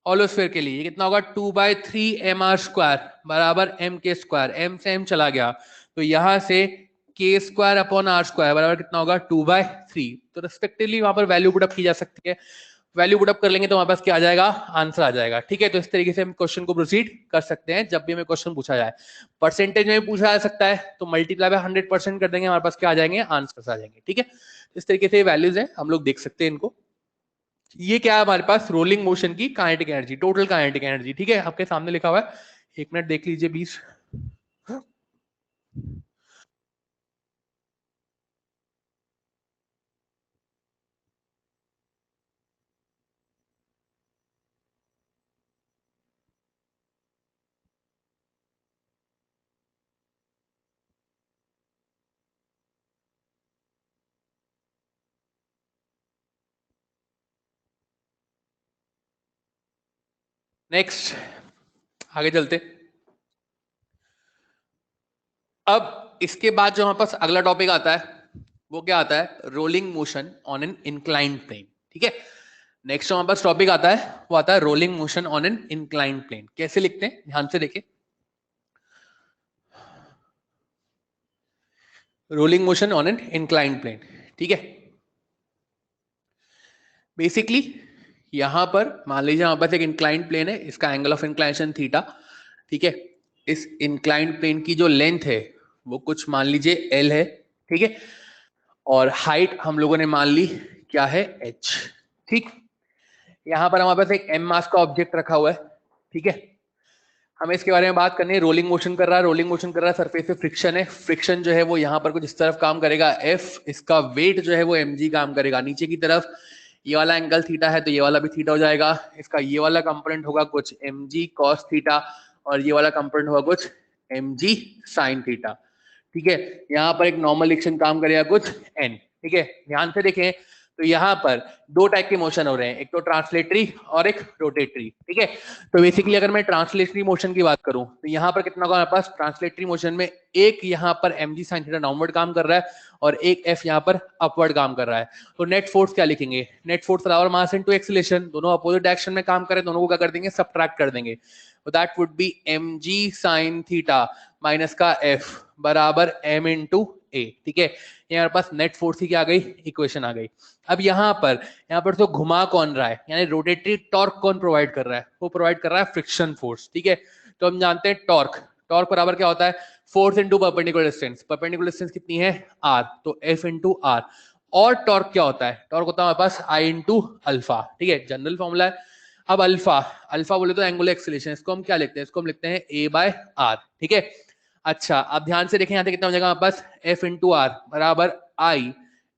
होलो स्फीयर के लिए कितना होगा 2/3 mr स्क्वायर बराबर m के स्क्वायर, m से m चला गया, तो यहाँ से K square upon R square बराबर कितना होगा 2/3। तो रेस्पेक्टिवली वहां पर वैल्यू पुट अप की जा सकती है। वैल्यू पुट अप कर लेंगे तो हमारे पास क्या आ जाएगा, आंसर आ जाएगा। ठीक है, तो इस तरीके से हम क्वेश्चन को प्रोसीड कर सकते हैं जब भी हमें क्वेश्चन पूछा जाए। परसेंटेज में भी पूछा जा सकता है तो मल्टीप्लाई बाय 100% कर देंगे, हमारे पास क्या आ जाएंगे, आंसर आ जाएंगे। ठीक है, इस तरीके से वैल्यूज है, हम लोग देख सकते हैं इनको। ये क्या है हमारे पास, रोलिंग मोशन की kinetic energy, total kinetic energy. ठीक है, आपके सामने लिखा हुआ है, एक मिनट देख लीजिए 20। नेक्स्ट आगे चलते। अब इसके बाद जो हमारे पास अगला टॉपिक आता है वो क्या आता है, rolling motion on an inclined plane. ठीक है, नेक्स्ट हमारे पास टॉपिक आता है वो आता है rolling motion on an inclined plane. कैसे लिखते हैं, ध्यान से देखिए। Rolling motion on an inclined plane. ठीक है, बेसिकली यहां पर मान लीजिए हमारे पास एक इंक्लाइंड प्लेन है, इसका एंगल ऑफ इंक्लाइनेशन थीटा। ठीक है, इस इंक्लाइंड प्लेन की जो लेंथ है वो कुछ मान लीजिए एल है। ठीक है, और हाइट हम लोगों ने मान ली क्या है, एच। ठीक, यहां पर हमारे पास एक एम मास का ऑब्जेक्ट रखा हुआ है। ठीक है, हमें इसके बारे में बात करनी है। रोलिंग मोशन कर रहा है, रोलिंग मोशन कर रहा है, सरफेस पे फ्रिक्शन है, फ्रिक्शन जो है वो यहाँ पर कुछ इस तरफ काम करेगा एफ, इसका वेट जो है वो mg काम करेगा नीचे की तरफ। ये वाला एंगल थीटा है तो ये वाला भी थीटा हो जाएगा, इसका ये वाला कंपोनेंट होगा कुछ mg cos थीटा, और ये वाला कंपोनेंट होगा कुछ mg sin थीटा। ठीक है, यहाँ पर एक नॉर्मल एक्शन काम करेगा कुछ n। ठीक है, ध्यान से देखें तो यहाँ पर दो टाइप के मोशन हो रहे हैं, एक तो ट्रांसलेटरी और एक रोटेटरी। ठीक है, तो बेसिकली अगर मैं ट्रांसलेटरी मोशन की बात करूं तो यहाँ पर कितना होगा हमारे पास, ट्रांसलेटरी मोशन में एक यहाँ पर mg sin थीटा डाउनवर्ड काम कर रहा है और एक f यहाँ पर अपवर्ड काम कर रहा है। तो नेट फोर्स क्या लिखेंगे, नेट फोर्स बराबर मास इनटू एक्सीलरेशन, दोनों अपोजिट डायरेक्शन में काम करें, दोनों को क्या कर देंगे, सबट्रैक्ट कर देंगे। तो that would B mg sin theta minus का f बराबर m इंटू ए। ठीक है, यहाँ पास नेट फोर्स की क्या आ गई, इक्वेशन आ गई। अब यहाँ पर तो घुमा कौन रहा है, यानी रोटेटरी टॉर्क कौन प्रोवाइड कर रहा है, वो प्रोवाइड कर रहा है फ्रिक्शन फोर्स। ठीक है, तो हम जानते हैं टॉर्क, टॉर्क बराबर क्या होता है, force into perpendicular distance, perpendicular distance कितनी है r, तो f इंटू आर। और टॉर्क क्या होता है, टॉर्क होता है हमारे पास I इंटू अल्फा। ठीक है, जनरल फॉर्मूला है। अब अल्फा, अल्फा बोले तो एंगुलर एक्सीलरेशन, इसको हम क्या लिखते हैं, इसको हम लिखते हैं a बाय आर। ठीक है, अच्छा अब ध्यान से देखें यहाँ से कितना हो जाएगा हमारे पास, f इंटू आर बराबर आई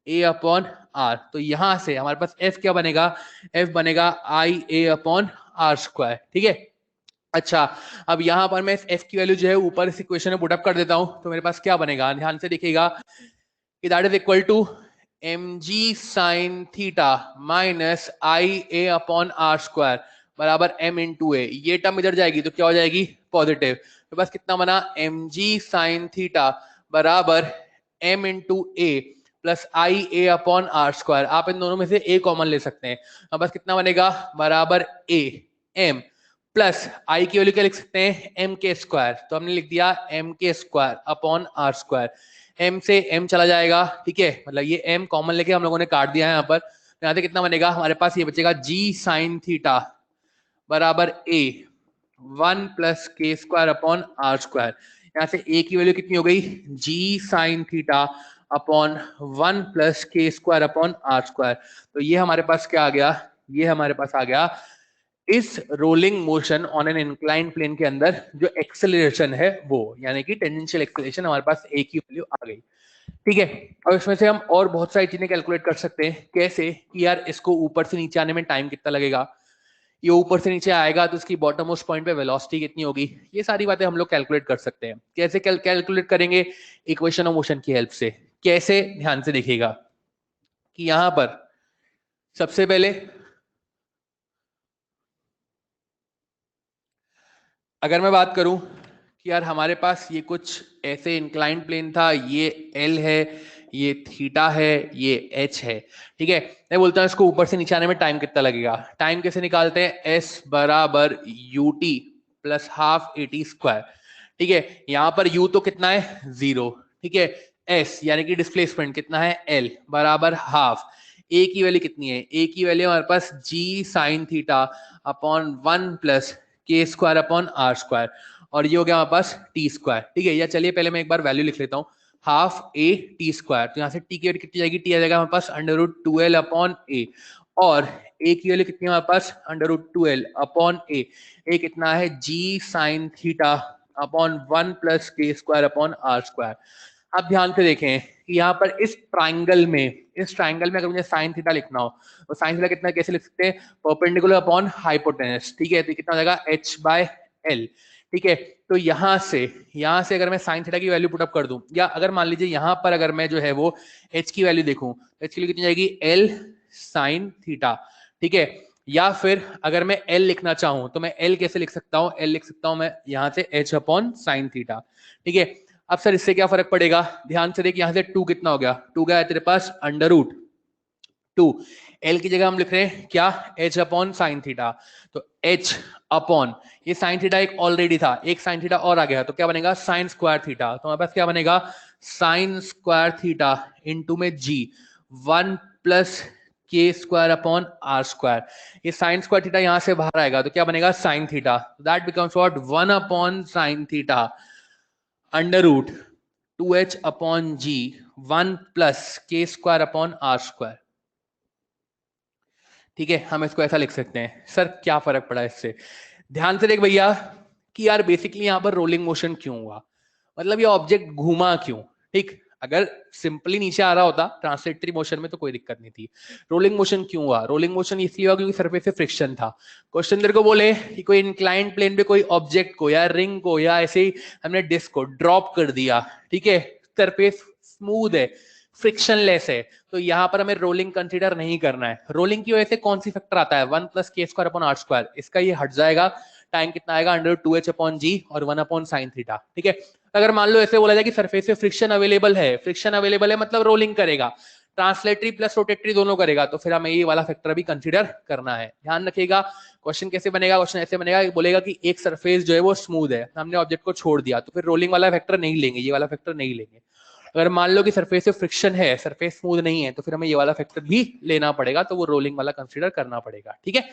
ए अपॉन आर। तो यहां से हमारे पास f क्या बनेगा, f बनेगा आई ए अपॉन आर स्क्वायर। ठीक है, अच्छा अब यहां पर मैं इस f की वैल्यू जो है ऊपर इस इक्वेशन में पुटअप कर देता हूं तो मेरे पास क्या बनेगा, ध्यान से देखिएगा कि that is equal to mg sin theta minus I A upon R square बराबर m इंटू ए। ये टर्म इधर जाएगी तो क्या हो जाएगी, पॉजिटिव। तो बस कितना बना, mg sin थीटा बराबर m into A plus I A upon R square. आप इन दोनों में से ए कॉमन ले सकते हैं, अब बस कितना बनेगा, बराबर ए m प्लस आई की वैल्यू क्या लिख सकते हैं, एम के स्क्वायर। तो हमने लिख दिया M K square upon R square, m से m चला जाएगा। ठीक है, मतलब ये m कॉमन लेके हम लोगों ने काट दिया है यहाँ पर। यहाँ से कितना बनेगा हमारे पास, ये बचेगा g sin थीटा बराबर a 1 plus K square upon R square. यहाँ से a की वैल्यू कितनी हो गई, g sin theta upon 1 plus K square upon R square. तो ये हमारे पास क्या आ गया, ये हमारे पास आ गया इस rolling motion on an incline plane के अंदर जो एक्सेलरेशन है वो, यानी कि टेंजेंशियल एक्सेलरेशन हमारे पास a की वैल्यू आ गई। ठीक है, और इसमें से हम और बहुत सारी चीजें कैलकुलेट कर सकते हैं। कैसे कि यार इसको ऊपर से नीचे आने में टाइम कितना लगेगा, ये ऊपर से नीचे आएगा तो उसकी बॉटम मोस्ट पॉइंट पे वेलोसिटी कितनी होगी, ये सारी बातें हम लोग कैलकुलेट कर सकते हैं। कैसे कैलकुलेट करेंगे, इक्वेशन ऑफ मोशन की हेल्प से। कैसे, ध्यान से देखिएगा कि यहां पर सबसे पहले अगर मैं बात करूं कि यार हमारे पास ये कुछ ऐसे इंक्लाइंड प्लेन था, ये एल है, ये थीटा है, ये एच है। ठीक है, मैं बोलता हूं इसको ऊपर से नीचे आने में टाइम कितना लगेगा। टाइम कैसे निकालते हैं, एस बराबर U T plus half A T square. ठीक है, यहां पर यू तो कितना है, 0। ठीक है, एस यानी कि डिस्प्लेसमेंट कितना है, एल बराबर हाफ ए की वैल्यू कितनी है, ए की वैल्यू हमारे पास जी sine theta upon 1 plus K square upon R square, और ये हो गया हमारे पास टी स्क्वायर। ठीक है, या चलिए पहले मैं एक बार वैल्यू लिख लेता हूँ, हाफ ए टी स्क्वायर, तो यहाँ से टी की वैल्यू कितनी जाएगी, टी आ जाएगा हमारे पास अंडर रूट 2l अपॉन ए, और ए की वैल्यू कितनी है हमारे पास अंडर रूट 2l अपॉन ए कितना है जी sine theta upon 1 plus K square upon R square. अब ध्यान से देखें कि यहाँ पर इस ट्राइंगल में अगर मुझे साइन थीटा लिखना हो तो साइन थीटा कितना कैसे लिख सकते हैं, परपेंडिकुलर अपॉन हाइपोटेनस। ठीक है, तो कितना हो जाएगा h बाय एल। ठीक है, तो यहाँ से अगर मैं साइन थीटा की वैल्यू पुटअप कर दूं, या अगर मान लीजिए यहाँ पर अगर मैं जो है वो h की वैल्यू देखूं, h की वैल्यू कितनी जाएगी l साइन थीटा। ठीक है, या फिर अगर मैं l लिखना चाहूं तो मैं l कैसे लिख सकता हूं, l लिख सकता हूं मैं यहाँ से h अपॉन साइन थीटा। ठीक है, अब सर इससे क्या फर्क पड़ेगा, ध्यान से देख, यहाँ से 2 कितना हो गया, 2 गया तेरे पास अंडर रूट 2, एल की जगह हम लिख रहे हैं क्या, h अपॉन साइन थीटा, तो h अपॉन ये साइन थीटा एक ऑलरेडी था, एक साइन थीटा और आ गया, तो क्या बनेगा साइन स्क्वायर थीटा, तो हमारे पास क्या बनेगा साइन स्क्वायर थीटा इनटू में g 1 plus K square upon R square, ये साइन स्क्वायर थीटा यहां से बाहर आएगा तो क्या बनेगा sine theta, that becomes what 1 upon sine theta under root 2h upon G 1 plus K square upon R square. ठीक है, हम इसको ऐसा लिख सकते हैं। सर क्या फर्क पड़ा इससे, ध्यान से देख भैया कि यार बेसिकली यहाँ पर रोलिंग मोशन क्यों हुआ, मतलब ये ऑब्जेक्ट घूमा क्यों। ठीक, अगर सिंपली नीचे आ रहा होता ट्रांसलेटरी मोशन में तो कोई दिक्कत नहीं थी, रोलिंग मोशन क्यों हुआ, रोलिंग मोशन इसलिए हुआ क्योंकि सरफेस से फ्रिक्शन था। क्वेश्चन तेरे को बोले कि कोई इंक्लाइंड प्लेन पे कोई ऑब्जेक्ट को या रिंग को या ऐसे ही हमने डिस्क को ड्रॉप कर दिया, ठीक है, सरफेस स्मूथ है, फ्रिक्शनलेस है, तो यहाँ पर हमें रोलिंग कंसीडर नहीं करना है। रोलिंग की वजह से कौन सी फैक्टर आता है, 1 plus K square upon R square, इसका ये हट जाएगा, टाइम कितना आएगा अंडर 2h अपॉन जी और 1 अपॉन साइन थीटा। ठीक है, अगर मान लो ऐसे बोला जाए कि सरफेस पे फ्रिक्शन अवेलेबल है मतलब रोलिंग करेगा, ट्रांसलेटरी प्लस रोटेटरी दोनों करेगा, तो फिर हमें ये वाला फैक्टर भी कंसीडर करना है। ध्यान रखिएगा क्वेश्चन कैसे बनेगा, क्वेश्चन ऐसे बनेगा, बोलेगा कि एक सरफेस जो है वो स्मूथ है, हमने ऑब्जेक्ट को छोड़ दिया, तो फिर रोलिंग वाला फैक्टर नहीं लेंगे, ये वाला फैक्टर नहीं लेंगे। अगर मान लो कि सरफेस से फ्रिक्शन है, सरफेस स्मूथ नहीं है, तो फिर हमें ये वाला फैक्टर भी लेना पड़ेगा, तो वो रोलिंग वाला कंसीडर करना पड़ेगा। ठीक है,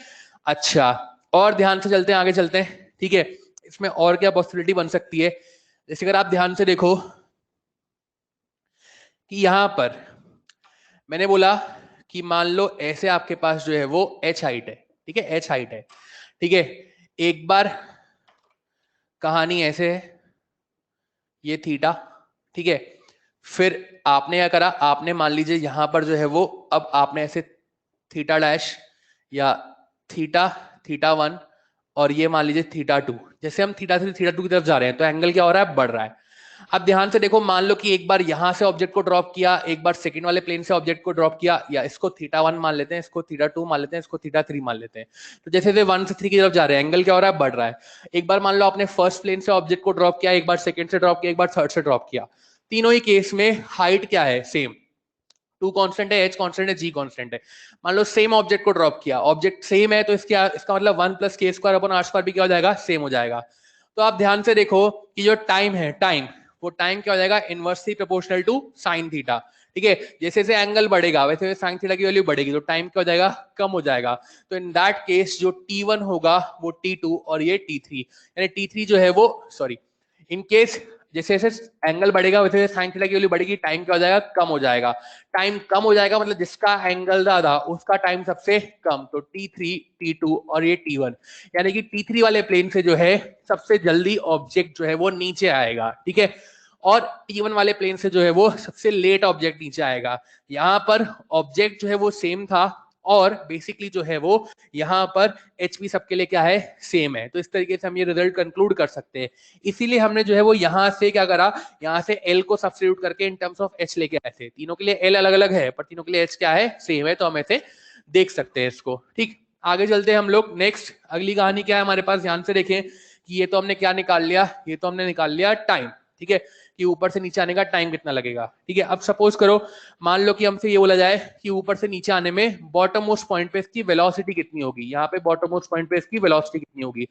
अच्छा, और ध्यान से चलते हैं, आगे चलते हैं। ठीक है, इसमें और क्या पॉसिबिलिटी बन सकती है, जैसे अगर आप ध्यान से देखो कि यहां पर मैंने बोला कि मान लो ऐसे आपके पास जो है वो h हाइट है, ठीक है, h हाइट है, ठीक है, एक बार कहानी ऐसे है, ये थीटा, ठीक है, फिर आपने क्या करा, आपने मान लीजिए यहां पर जो है वो, अब आपने ऐसे थीटा डैश या थीटा थीटा 1 और ये मान लीजिए थीटा 2, जैसे हम थीटा से थीटा 2 की तरफ जा रहे हैं तो एंगल क्या हो रहा है, बढ़ रहा है। अब ध्यान से देखो, मान लो कि एक बार यहां से ऑब्जेक्ट को ड्रॉप किया, एक बार सेकंड वाले प्लेन से ऑब्जेक्ट को ड्रॉप किया, या इसको थीटा 1 मान लेते हैं, इसको थीटा 2 मान लेते हैं, इसको थीटा 3 मान लेते हैं, तो जैसे जैसे 1 से 3 की तरफ जा रहे हैं एंगल क्या हो रहा है, बढ़ रहा है। एक बार मान लो आपने फर्स्ट प्लेन से ऑब्जेक्ट को ड्रॉप किया, एक बार सेकंड से ड्रॉप किया, एक बार थर्ड से ड्रॉप किया, तीनों ही केस में हाइट क्या है, सेम, 2 कांस्टेंट है, h कांस्टेंट है, g कांस्टेंट है। मान लो सेम ऑब्जेक्ट को ड्रॉप किया, ऑब्जेक्ट सेम है, तो इसका मतलब 1 plus K square upon R square भी क्या हो जाएगा, सेम हो जाएगा। तो आप ध्यान से देखो कि जो टाइम है, वो टाइम क्या हो जाएगा, inversely proportional to sine theta. ठीक है, जैसे जैसे एंगल बढ़ेगा वैसे साइन थीटा की वैल्यू बढ़ेगी, तो टाइम क्या हो जाएगा, कम हो जाएगा। तो इन दैट केस जो t1 होगा वो t2 और ये t3, यानी t3 जो है वो, सॉरी, इन केस जैसे जैसे एंगल बढ़ेगा वैसे साइन थीटा की वैल्यू बढ़ेगी, टाइम क्या हो जाएगा, कम हो जाएगा। टाइम कम हो जाएगा मतलब जिसका एंगल ज्यादा उसका टाइम सबसे कम, तो t3 t2 और ये t1, यानी कि t3 वाले प्लेन से जो है सबसे जल्दी ऑब्जेक्ट जो है वो नीचे आएगा। ठीक है, और t1 वाले प्लेन से जो है वो सबसे लेट ऑब्जेक्ट नीचे आएगा। यहाँ पर ऑब्जेक्ट जो है वो सेम था और बेसिकली जो है वो यहाँ पर एच पी सबके लिए क्या है, सेम है। तो इस तरीके से हम ये रिजल्ट कंक्लूड कर सकते हैं। इसीलिए हमने जो है वो यहाँ से क्या करा, यहाँ से एल को सब्स्टिट्यूट करके इन टर्म्स ऑफ एच लेके आए थे। तीनों के लिए एल अलग अलग है पर तीनों के लिए एच क्या है, सेम है, तो हम ऐसे देख सकते हैं इसको। ठीक, आगे चलते हैं हम लोग। नेक्स्ट अगली कहानी क्या है हमारे पास, ध्यान से देखें कि ये तो हमने क्या निकाल लिया, ये तो हमने निकाल लिया टाइम। ठीक है, कि ऊपर से नीचे आने का टाइम कितना लगेगा। ठीक है, अब सपोज करो, मान लो कि हमसे ये बोला जाए कि ऊपर से नीचे आने में बॉटम मोस्ट पॉइंट पे इसकी वेलोसिटी कितनी होगी, यहाँ पे बॉटम मोस्ट पॉइंट पे इसकी वेलोसिटी कितनी होगी,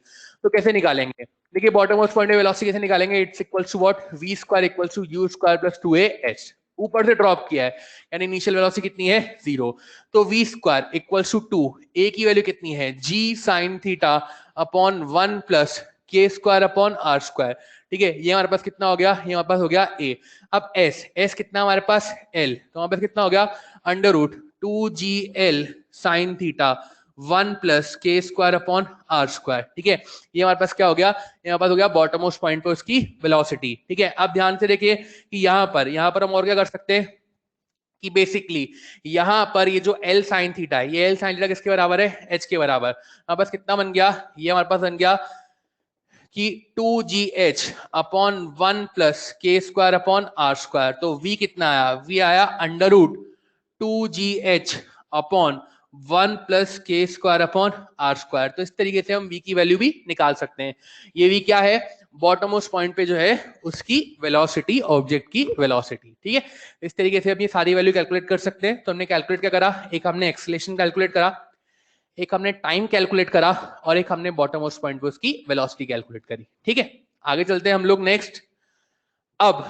तो कैसे निकालेंगे। देखिए बॉटम मोस्ट पॉइंट पे वेलोसिटी कैसे निकालेंगे, it's equals to what, v square equals to u square plus 2a h। ऊपर से ड्रॉप किया है, यानी इनिशियल वेलोसिटी कितनी है 0। तो v square equals to 2, a की वैल्यू कितनी है g sin theta upon 1 plus K square upon R square. ठीक है, ये हमारे पास कितना हो गया, ये हमारे पास हो गया a। अब s कितना हमारे पास l, तो हमारे पास कितना हो गया under root 2gl sin theta 1 plus K square upon R square. ठीक है, ये हमारे पास क्या हो गया, ये हमारे पास हो गया बॉटम मोस्ट पॉइंट पे उसकी वेलोसिटी। ठीक है, अब ध्यान से देखिए कि यहाँ पर हम और क्या कर सकते हैं कि बेसिकली यहाँ पर ये जो L साइन थीटा है, ये L साइन थीटा किसके बराबर है, H के बराबर। हमारे पास कितना बन गया, ये हमारे पास बन गया कि 2gh upon 1 plus K square upon R square. तो v कितना आया, v आया under root 2gh upon 1 plus K square upon R square. तो इस तरीके से हम v की वैल्यू भी निकाल सकते हैं। ये v क्या है, बॉटम मोस्ट पॉइंट पे जो है उसकी वेलोसिटी, ऑब्जेक्ट की वेलोसिटी। ठीक है, इस तरीके से हम ये सारी वैल्यू कैलकुलेट कर सकते हैं। तो हमने कैलकुलेट क्या करा, एक हमने एक्सेलेरेशन कैलकुलेट करा, एक हमने टाइम कैलकुलेट करा, और एक हमने बॉटम मोस्ट पॉइंट पे उसकी वेलोसिटी कैलकुलेट करी। ठीक है, आगे चलते हैं हम लोग नेक्स्ट। अब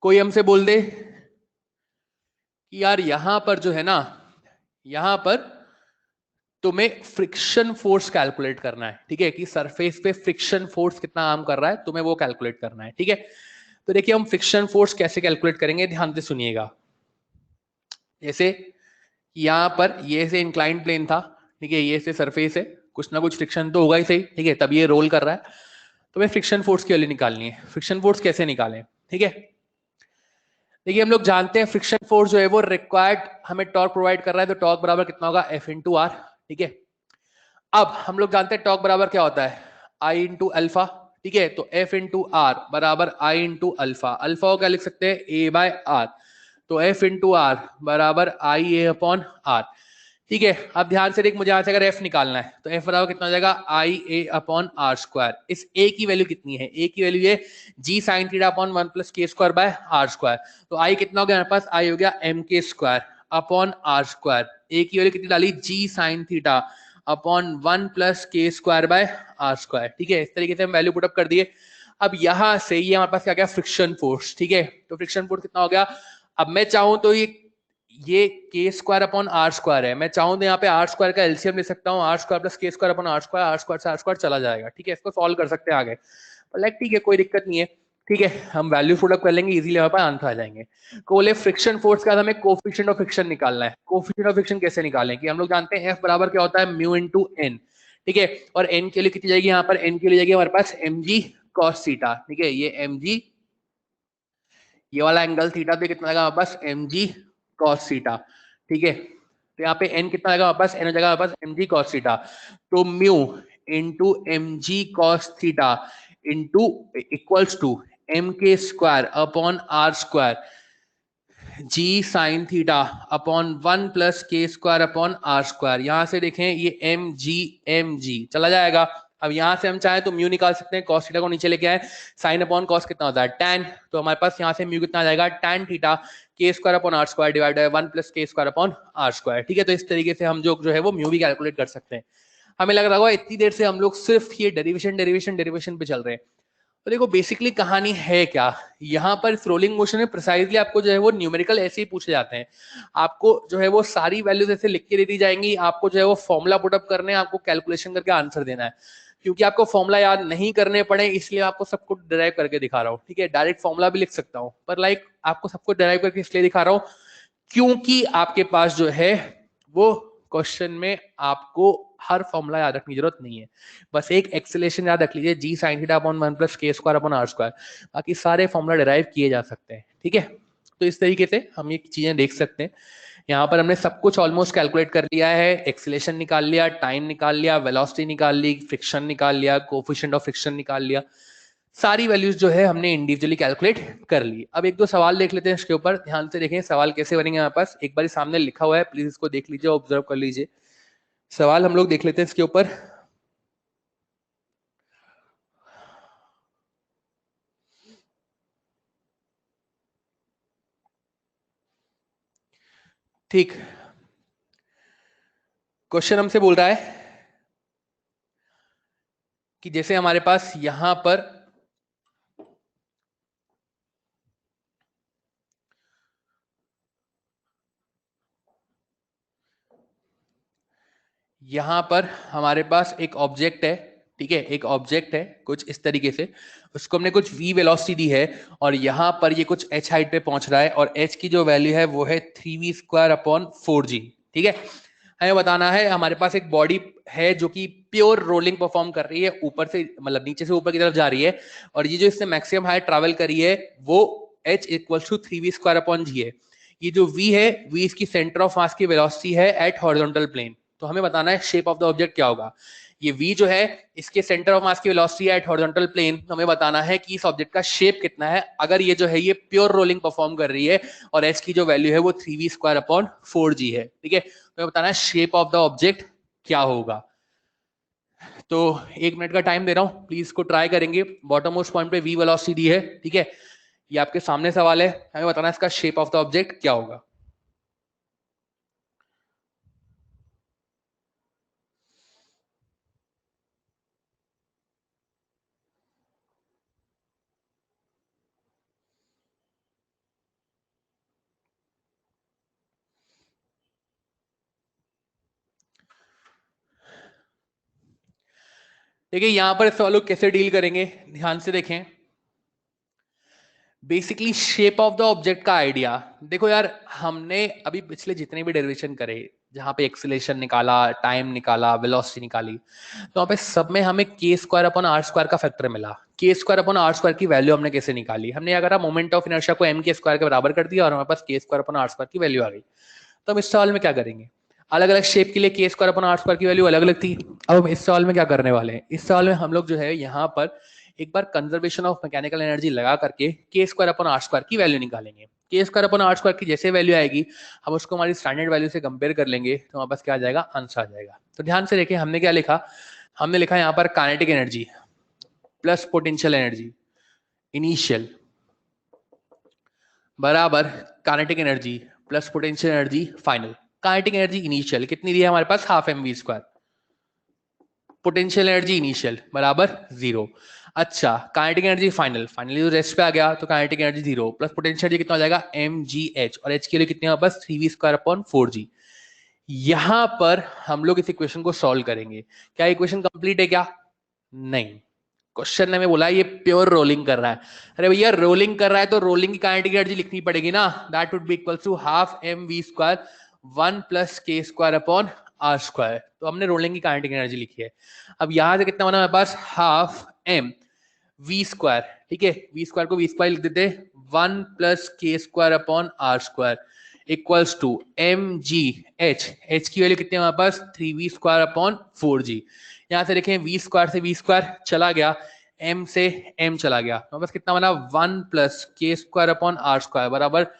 कोई हमसे बोल दे कि यार यहां पर जो है ना, यहां पर तुम्हें फ्रिक्शन फोर्स कैलकुलेट करना है। ठीक है, कि सरफेस पे फ्रिक्शन फोर्स कितना काम कर रहा है, तुम्हें वो कैलकुलेट करना है। ठीक है, तो देखिए हम फ्रिक्शन फोर्स कैसे कैलकुलेट करेंगे, ध्यान से सुनिएगा। जैसे यहां पर ये से इंक्लाइंड प्लेन था, ठीक है, ये से सरफेस है, कुछ ना कुछ फ्रिक्शन तो होगा ही सही। ठीक है, तब ये रोल कर रहा है, तो हमें फ्रिक्शन फोर्स की वैल्यू निकालनी है। फ्रिक्शन फोर्स कैसे निकालें, ठीक है, देखिए हम लोग जानते हैं फ्रिक्शन फोर्स जो है वो रिक्वायर्ड हमें टॉर्क प्रोवाइड कर रहा है, तो टॉर्क बराबर कितना होगा एफ इंटू आर। ठीक है, अब हम लोग जानते हैं टॉर्क बराबर क्या होता है, आई इंटू अल्फा। ठीक है, तो एफ इंटू आर बराबर आई इंटू अल्फा। अल्फा को क्या लिख सकते हैं, ए बाय आर। तो एफ इंटू आर बराबर आई ए अपॉन आर। ठीक है, अब ध्यान से देख, मुझे यहां से अगर एफ निकालना है तो एफ बराबर कितना हो जाएगा, आई ए अपॉन आर स्क्वायर। इस ए की वैल्यू कितनी है, ए की वैल्यू है जी sine theta upon 1 plus K square by are square. तो आई कितना हो गया हमारे पास, आई हो गया M K square upon R square. ए की वैल्यू कितनी डाली, जी sine theta upon 1 plus K square by are square. ठीक है, इस तरीके से हम वैल्यू पुटअप कर दिए। अब यहां से ये हमारे पास क्या गया, फ्रिक्शन फोर्स। ठीक है, तो फ्रिक्शन फोर्स कितना हो गया, अब मैं चाहूं तो ये K square upon R square है, मैं चाहूं तो यहाँ पे आर स्क्वायर का एलसीएम ले सकता हूँ, are square plus K square upon R square से आर स्क्वायर चला जाएगा। ठीक है, इसको सॉल्व कर सकते हैं आगे, लाइक ठीक है, कोई दिक्कत नहीं है। ठीक है, हम वैल्यू पुट अप कर लेंगे, इजीली हमारे पास आंसर आ जाएंगे। कोले फ्रिक्शन फोर्स के बाद हमें कोफिशिएंट ऑफ फ्रिक्शन निकालना है। कोफिशिएंट ऑफ फ्रिक्शन कैसे निकालें, कि हम लोग जानते हैं एफ बराबर क्या होता है, म्यू इनटू एन। ठीक है, और एन के लिए कितनी जाएगी, यहाँ पर एन के लिए जाएगी हमारे पास एम जी कॉस थीटा। ठीक है, ये एम जी, ये वाला एंगल थीटा पे कितना लगा हमारे पास, एम जी कॉस थीटा। ठीक है, तो यहाँ पे एन कितना लगा हमारे पास, एन हो जाएगा हमारे पास एम जी कॉस थीटा। तो mu into M G cos theta into equals to M K square upon R square G sine theta upon 1 plus K square upon R square. यहां से देखें ये एम जी चला जाएगा। अब यहां से हम चाहे तो म्यू निकाल सकते हैं, कॉस थीटा को नीचे लेके आए, साइन अपॉन कॉस कितना होता है टैन, तो हमारे पास यहाँ से म्यू कितना आ जाएगा, tan theta K square upon R square divide by 1 plus K square upon R square. ठीक है, तो इस तरीके से हम जो है वो म्यू भी कैलकुलेट कर सकते हैं। हमें लग रहा होगा इतनी देर से हम लोग सिर्फ ये डेरिवेशन पे चल रहे हैं। तो देखो बेसिकली कहानी है क्या, यहाँ पर इस रोलिंग मोशन में प्रिसाइजली आपको जो है वो न्यूमेरिकल ऐसे ही पूछे जाते हैं। आपको जो है वो सारी वैल्यूज ऐसे लिख के दे दी जाएंगी, आपको जो है वो फॉर्मूला पुटअप करने हैं, आपको कैलकुलेशन करके आंसर देना है। क्योंकि आपको फॉर्मूला याद नहीं करने पड़े इसलिए आपको सब कुछ डिराइव करके दिखा रहा हूँ। ठीक है, डायरेक्ट फॉर्मूला भी लिख सकता हूँ, पर लाइक आपको सब कुछ डिराइव करके इसलिए दिखा रहा हूँ क्योंकि आपके पास जो है वो क्वेश्चन में आपको हर फॉर्मूला याद रखने की जरूरत नहीं है। बस एक एक्सेलेरेशन याद रख लीजिए, जी sine theta upon 1 plus K square upon R square, बाकी सारे फॉर्मूला डिराइव किए जा सकते हैं। ठीक है, तो इस तरीके से हम ये चीजें देख सकते हैं। यहाँ पर हमने सब कुछ ऑलमोस्ट कैलकुलेट कर लिया है, एक्सेलेरेशन निकाल लिया, टाइम निकाल लिया, वेलोसिटी निकाल ली, फ्रिक्शन निकाल लिया, कोफिशिएंट ऑफ फ्रिक्शन निकाल लिया, सारी वैल्यूज जो है हमने इंडिविजुअली कैलकुलेट कर ली। अब एक दो सवाल देख लेते हैं इसके ऊपर, ध्यान से देखें सवाल कैसे बनेंगे। हमारे पास एक बार सामने लिखा हुआ है, प्लीज इसको देख लीजिए, ऑब्जर्व कर लीजिए। सवाल हम लोग देख लेते हैं इसके ऊपर। ठीक, क्वेश्चन हमसे बोल रहा है कि जैसे हमारे पास यहां पर यहाँ पर हमारे पास एक ऑब्जेक्ट है, ठीक है, एक ऑब्जेक्ट है कुछ इस तरीके से, उसको हमने कुछ v वेलोसिटी दी है और यहाँ पर ये कुछ h हाइट पे पहुंच रहा है और h की जो वैल्यू है वो है 3v² / 4g, ठीक है। हमें बताना है हमारे पास एक बॉडी है जो कि प्योर रोलिंग परफॉर्म कर रही है, ऊपर से मतलब नीचे से ऊपर की तरफ जा रही है, और ये जो इसने मैक्सिमम हाइट ट्रैवल करी है वो h = 3v² / g है। ये जो v है, v इसकी सेंटर ऑफ मास की वेलोसिटी है एट हॉरिजॉन्टल प्लेन। तो हमें बताना है शेप ऑफ द ऑब्जेक्ट क्या होगा। ये v जो है इसके सेंटर ऑफ मास की वेलोसिटी है एट हॉरिजॉन्टल प्लेन, तो हमें बताना है कि इस ऑब्जेक्ट का शेप कितना है अगर ये जो है ये प्योर रोलिंग परफॉर्म कर रही है और h की जो वैल्यू है वो 3v² / 4g है, ठीक है। तो हमें बताना है शेप ऑफ द ऑब्जेक्ट क्या होगा। तो 1 मिनट का टाइम दे रहा हूं, प्लीज इसको ट्राई करेंगे। बॉटम मोस्ट पॉइंट पे v वेलोसिटी दी है, ठीक है। ये आपके सामने सवाल है, हमें बताना है इसका शेप ऑफ द ऑब्जेक्ट क्या होगा। देखिए यहां पर इस सवाल को कैसे डील करेंगे, ध्यान से देखें। Basically shape of the object का आइडिया देखो यार, हमने अभी पिछले जितने भी डेरिवेशन करे जहां पे एक्सीलरेशन निकाला, टाइम निकाला, वेलोसिटी निकाली, तो वहां पे सब में हमें k² / r² का फैक्टर मिला। k² / r² की वैल्यू हमने कैसे निकाली, हमने क्या करा, मोमेंट ऑफ इनर्शिया को m² के बराबर कर दिया और हमारे पास k² / r² की वैल्यू आ गई। तो हम इस सवाल में क्या करेंगे, अलग अलग शेप के लिए k² / r² की वैल्यू अलग अलग थी। अब हम इस सवाल में क्या करने वाले हैं, इस सवाल में हम लोग जो है यहाँ पर एक बार कंजर्वेशन ऑफ मैकेनिकल एनर्जी लगा करके k² / r² की वैल्यू निकालेंगे। k² / r² की जैसे वैल्यू आएगी हम उसको हमारी स्टैंडर्ड वैल्यू से कंपेयर कर लेंगे, तो हमारे पास क्या आ जाएगा, आंसर आ जाएगा। तो ध्यान से देखिए हमने क्या लिखा, हमने लिखा यहाँ पर kinetic energy plus potential energy initial बराबर kinetic energy plus potential energy final. Kinetic energy initial कितनी दी है हमारे पास, half mv²। Potential energy initial बराबर 0। अच्छा काइनेटिक एनर्जी फाइनल, फाइनली तो रेस्ट पे आ गया तो kinetic energy 0 plus potential energy कितना हो जाएगा mgh, और h के लिए कितने बस 3v² / 4g। यहां पर हम लोग इस इक्वेशन को सॉल्व करेंगे। क्या इक्वेशन कंप्लीट है क्या, नहीं। क्वेश्चन ने में बोला ये प्योर रोलिंग कर रहा है, अरे भैया रोलिंग कर रहा है तो रोलिंग की काइनेटिक एनर्जी लिखनी पड़ेगी ना, that would be equal to half mv² 1 + k² / r²। तो हमने रोलिंग की काइनेटिक एनर्जी लिखी है। अब यहां से कितना बना हमारे पास, हाफ m v², ठीक है, v² को v² लिख देते 1 + k² / r² equals to mgh, h की वैल्यू कितनी है हमारे पास 3v² / 4g। यहां से देखें v² से v² चला गया, m से m चला गया, तो बस कितना बना 1 + k² / r² बराबर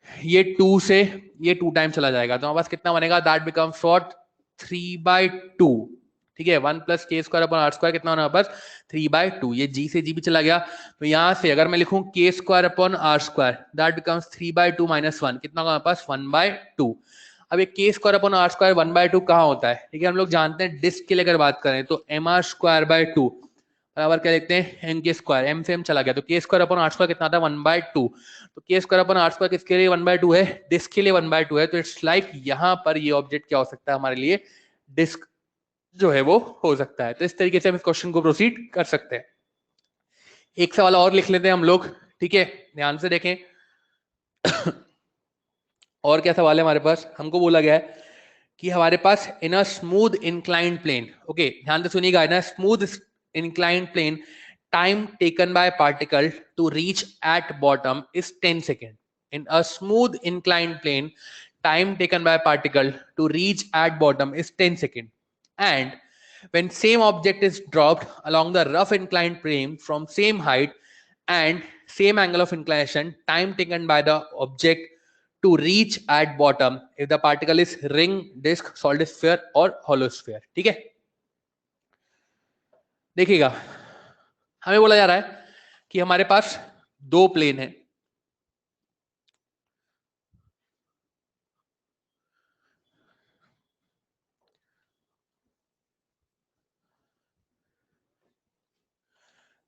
ये 2 से ये 2 टाइम चला जाएगा, तो हमारे पास कितना बनेगा, दैट बिकम्स व्हाट 3/2, ठीक है। 1 + k² / r² कितना होना बस 3/2, ये g से g भी चला गया, तो यहां से अगर मैं लिखूं k² / r² दैट बिकम्स 3/2 - 1 कितना होगा हमारे पास 1/2। अब ये k² / r² 1/2 कहाँ होता है, ठीक है, हम लोग जानते हैं डिस्क के लिए अगर बात करें तो mr²/2 बराबर क्या लिखते हैं m², m से m चला गया तो k² / r² कितना था 1/2। तो k² / r² किसके लिए 1/2 है, डिस्क के लिए 1/2 है, तो इट्स लाइक यहाँ पर ये ऑब्जेक्ट क्या हो सकता है हमारे लिए, डिस्क जो है वो हो सकता है। तो इस तरीके से हम इस क्वेश्चन को प्रोसीड कर सकते हैं। एक सवाल और लिख लेते हैं हम लोग, ठीक है, ध्यान से देखें। और क्या सवाल है हमारे पास, हमको बोला गया है कि हमारे पास in a smooth inclined plane, okay ध्यान से सुनिएगा, in a smooth inclined plane time taken by particle to reach at bottom is 10 second. In a smooth inclined plane time taken by a particle to reach at bottom is 10 seconds, and when same object is dropped along the rough inclined plane from same height and same angle of inclination, time taken by the object to reach at bottom if the particle is ring, disc, solid sphere or hollow sphere, ठीक है। देखिएगा हमें बोला जा रहा है कि हमारे पास दो प्लेन है,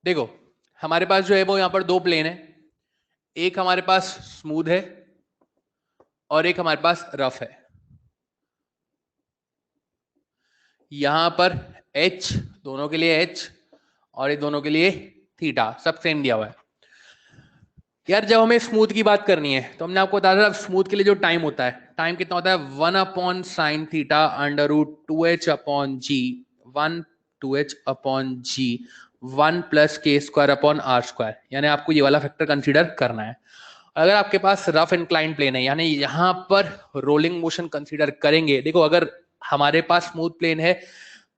देखो हमारे पास जो है वो यहां पर दो प्लेन है, एक हमारे पास स्मूथ है और एक हमारे पास रफ है। यहाँ पर h, दोनों के लिए h और ये दोनों के लिए थीटा, सब सेम दिया हुआ है। यार जब हमें स्मूथ की बात करनी है तो हमने आपको बताया था स्मूथ के लिए जो टाइम होता है, टाइम कितना होता है 1/sin θ√2h/g, 1/2h/g 1+k²/r², यानी आपको ये वाला फैक्टर कंसीडर करना है। अगर आपके पास रफ इंक्लाइन प्लेन है, यानी यहाँ पर रोलिंग मोशन कंसीडर करेंगे, देखो अगर हमारे पास स्मूथ प्लेन है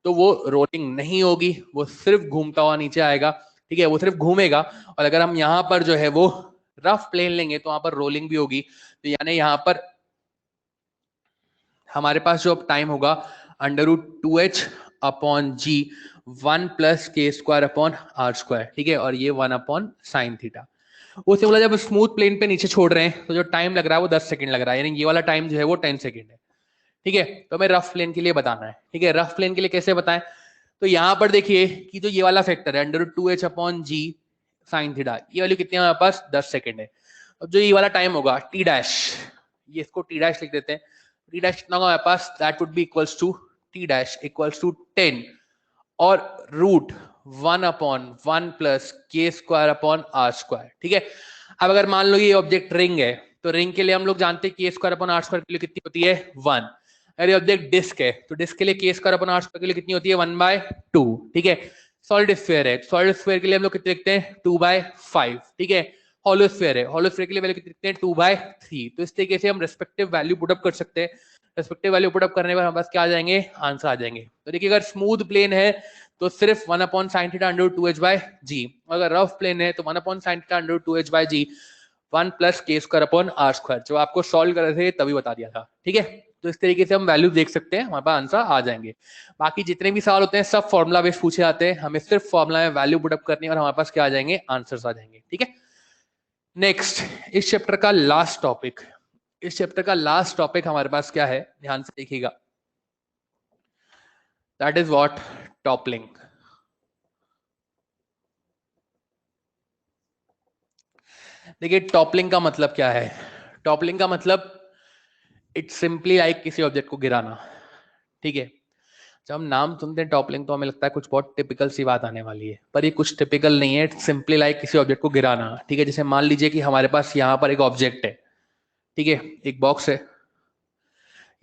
तो वो रोलिंग नहीं होगी, वो सिर्फ घूमता हुआ नीचे आएगा, ठीक है, वो सिर्फ घूमेगा। और अगर हम यहाँ पर जो है वो रफ प्लेन लेंगे तो वहां पर रोलिंग भी होगी, तो यानी यहाँ पर हमारे पास जो टाइम होगा √2h/g 1+k²/r², ठीक है, और ये 1/sin θ। उससे बोला जब स्मूथ प्लेन पे नीचे छोड़ रहे हैं तो जो टाइम लग रहा है वो 10 सेकंड लग रहा है, यानी ये वाला टाइम जो है वो 10 सेकंड है, ठीक है। तो हमें रफ प्लेन के लिए बताना है, ठीक है। रफ प्लेन के लिए कैसे बताएं, तो यहां पर देखिए कि जो ये वाला फैक्टर है √2h/g sin θ, ये वैल्यू कितनी है हमारे पास 10 सेकंड है। अब जो ये वाला टाइम होगा t डैश, ये इसको t डैश लिख देते हैं, t डैश कितना होगा हमारे पास, that would be equals to t dash equals to 10 और √1/1+k²/r², ठीक है। अब अगर मान लो ये ऑब्जेक्ट रिंग है तो रिंग के लिए हम लोग जानते हैं k²/r² के लिए कितनी होती है 1। अगर ये ऑब्जेक्ट डिस्क है तो डिस्क के लिए k²/r² के लिए कितनी होती है 1/2, ठीक है। सॉलिड स्फीयर है, सॉलिड स्फीयर के लिए हम लोग कितने लिखते हैं 2/5, ठीक है। हॉलो स्फीयर है, हॉलो स्फीयर के लिए वैल्यू कितनी लिखते हैं 2/3। तो इस तरीके से हम रेस्पेक्टिव वैल्यू पुटअप कर सकते हैं। रेस्पेक्टिव वैल्यू पुटअप करने पर हमारे पास क्या आ जाएंगे, आंसर आ जाएंगे। तो देखिए अगर स्मूथ प्लेन है तो सिर्फ 1/sin θ√2h/g, अगर रफ प्लेन है तो 1/sin θ√2h/g 1+k²/r²। जब आपको सॉल्व कर रहे थे तभी बता दिया था, ठीक है। तो इस तरीके से हम वैल्यू देख सकते हैं, हमारे पास आंसर आ जाएंगे। बाकी जितने भी सवाल होते हैं सब फॉर्मुला बेस्ड पूछे जाते हैं, हमें सिर्फ फॉर्मुला में वैल्यू पुटअप करनी है और हमारे पास क्या आ जाएंगे, आंसर्स आ जाएंगे, ठीक है। नेक्स्ट, इस चैप्टर का लास्ट टॉपिक, इस चैप्टर का लास्ट टॉपिक हमारे पास क्या है, ध्यान से देखिएगा, दैट इज व्हाट, टॉपलिंग। देखिए टॉपलिंग का मतलब क्या है, टॉपलिंग का मतलब इट्स सिंपली लाइक किसी ऑब्जेक्ट को गिराना, ठीक है। जब हम नाम सुनते हैं टॉपलिंग तो हमें लगता है कुछ बहुत टिपिकल सी बात आने वाली है, पर ये कुछ टिपिकल नहीं है, इट्स सिंपली लाइक किसी ऑब्जेक्ट को गिराना, ठीक है। जैसे मान लीजिए कि हमारे पास यहाँ पर एक ऑब्जेक्ट है, ठीक है, एक बॉक्स है,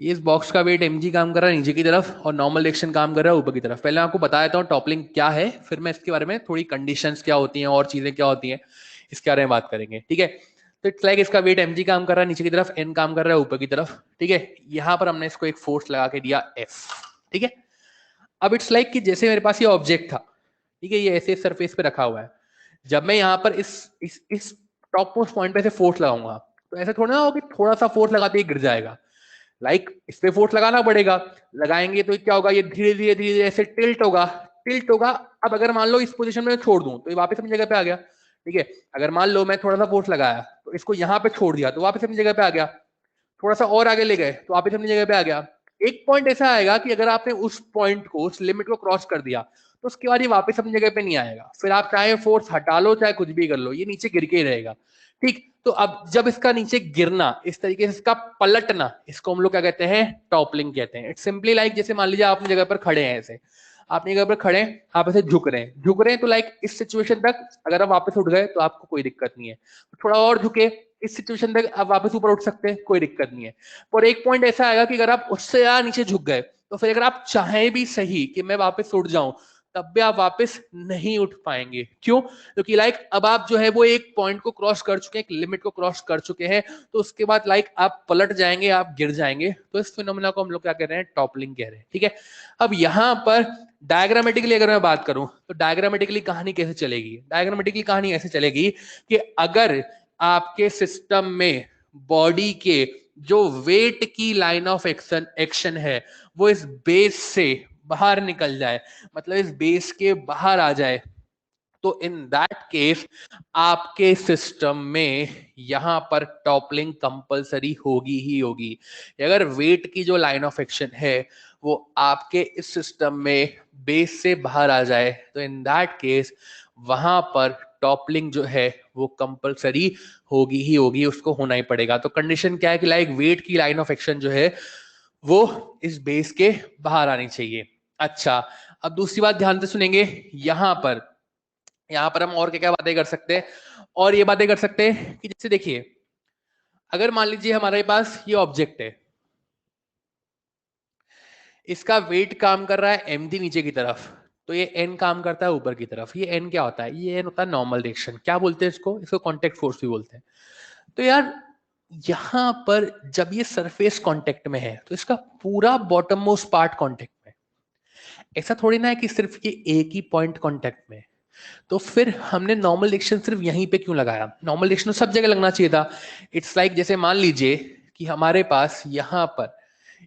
इस बॉक्स का वेट mg काम कर रहा है नीचे की तरफ और नॉर्मल डायरेक्शन काम कर रहा है ऊपर की तरफ। पहले मैं आपको बता देता हूँ टॉपलिंग क्या है, फिर मैं इसके बारे में थोड़ी कंडीशंस क्या होती हैं और चीजें क्या होती हैं इसके बारे में बात करेंगे, ठीक है। तो इट्स लाइक इसका वेट mg काम कर रहा है नीचे की तरफ, n काम कर रहा है ऊपर की तरफ, ठीक है। यहाँ पर हमने इसको एक फोर्स लगा के दिया F, ठीक है। अब इट्स लाइक कि जैसे मेरे पास ये ऑब्जेक्ट था, ठीक है, ये ऐसे सरफेस पे रखा हुआ है, जब मैं यहाँ पर इस टॉप मोस्ट पॉइंट पे से फोर्स लगाऊंगा तो ऐसा थोड़ा ना हो कि थोड़ा सा फोर्स लगाते ही गिर जाएगा, लाइक इस पे फोर्स लगाना पड़ेगा, लगाएंगे तो क्या होगा, ये धीरे धीरे धीरे धीरे ऐसे टिल्ट होगा, टिल्ट होगा। अब अगर मान लो इस पोजीशन में छोड़ दूं तो ये वापस अपनी जगह पे आ गया, ठीक है। अगर मान लो मैं थोड़ा सा फोर्स लगाया तो इसको यहाँ पे छोड़ दिया तो वापस अपनी जगह पे आ गया, थोड़ा सा और आगे ले गए तो वापस अपनी जगह पे आ गया। एक पॉइंट ऐसा आएगा कि अगर आपने उस पॉइंट को, उस लिमिट को क्रॉस कर दिया तो उसके बाद ये वापस अपनी जगह पे नहीं आएगा, फिर आप चाहे फोर्स हटा लो चाहे कुछ भी कर लो, ये नीचे गिर के ही रहेगा, ठीक। तो अब जब इसका नीचे गिरना, इस तरीके से इसका पलटना, इसको हम लोग क्या कहते हैं, टॉपलिंग कहते हैं। इट्स सिंपली लाइक जैसे मान लीजिए आप अपनी जगह पर खड़े हैं, ऐसे आपने जगह पर खड़े हैं, आप ऐसे झुक रहे हैं, झुक रहे हैं तो लाइक इस सिचुएशन तक अगर आप वापस उठ गए तो आपको कोई दिक्कत नहीं है, थोड़ा और झुके, इस सिचुएशन तक आप वापस ऊपर उठ सकते हैं, कोई दिक्कत नहीं है। पर एक पॉइंट ऐसा आएगा कि अगर आप उससे ज्यादा नीचे झुक गए तो फिर अगर आप चाहें भी सही कि मैं वापस उठ जाऊं तब भी आप वापस नहीं उठ पाएंगे। क्यों? क्योंकि लाइक अब आप जो है वो एक पॉइंट को क्रॉस कर चुके हैं, एक लिमिट को क्रॉस कर चुके हैं, तो उसके बाद लाइक आप पलट जाएंगे, आप गिर जाएंगे। तो इस फिनोमेना को हम लोग क्या कह रहे हैं, टॉपलिंग कह रहे हैं, ठीक है। अब यहाँ पर डायग्रामेटिकली अगर मैं बात करूं तो डायग्रामेटिकली कहानी कैसे चलेगी, डायग्रामेटिकली कहानी ऐसे चलेगी कि अगर आपके सिस्टम में बॉडी के जो वेट की लाइन ऑफ एक्शन है वो इस बेस से बाहर निकल जाए, मतलब इस बेस के बाहर आ जाए, तो इन दैट केस आपके सिस्टम में यहां पर टॉपलिंग कंपलसरी होगी ही होगी। अगर वेट की जो लाइन ऑफ एक्शन है वो आपके इस सिस्टम में बेस से बाहर आ जाए तो इन दैट केस वहां पर टॉपलिंग जो है वो कंपलसरी होगी ही होगी, उसको होना ही पड़ेगा। तो कंडीशन क्या है कि लाइक वेट की लाइन ऑफ एक्शन जो है वो इस बेस के बाहर आनी चाहिए। अच्छा, अब दूसरी बात ध्यान से सुनेंगे। यहाँ पर हम और क्या क्या बातें कर सकते हैं, और ये बातें कर सकते हैं कि जैसे देखिए, अगर मान लीजिए हमारे पास ये ऑब्जेक्ट है, इसका वेट काम कर रहा है mg नीचे की तरफ, तो ये n काम करता है ऊपर की तरफ। ये n क्या होता है? ये n होता है नॉर्मल रिएक्शन। क्या बोलते हैं इसको? इसको कांटेक्ट फोर्स भी बोलते हैं। तो यार यहां पर जब ये सरफेस कांटेक्ट में है तो इसका पूरा बॉटम मोस्ट पार्ट कांटेक्ट में है। ऐसा थोड़ी ना है कि सिर्फ ये एक ही पॉइंट कांटेक्ट में है। तो फिर हमने नॉर्मल रिएक्शन सिर्फ यहीं पे क्यों लगाया? नॉर्मल रिएक्शन सब जगह लगना चाहिए था। इट्स लाइक जैसे मान लीजिए कि हमारे पास यहाँ पर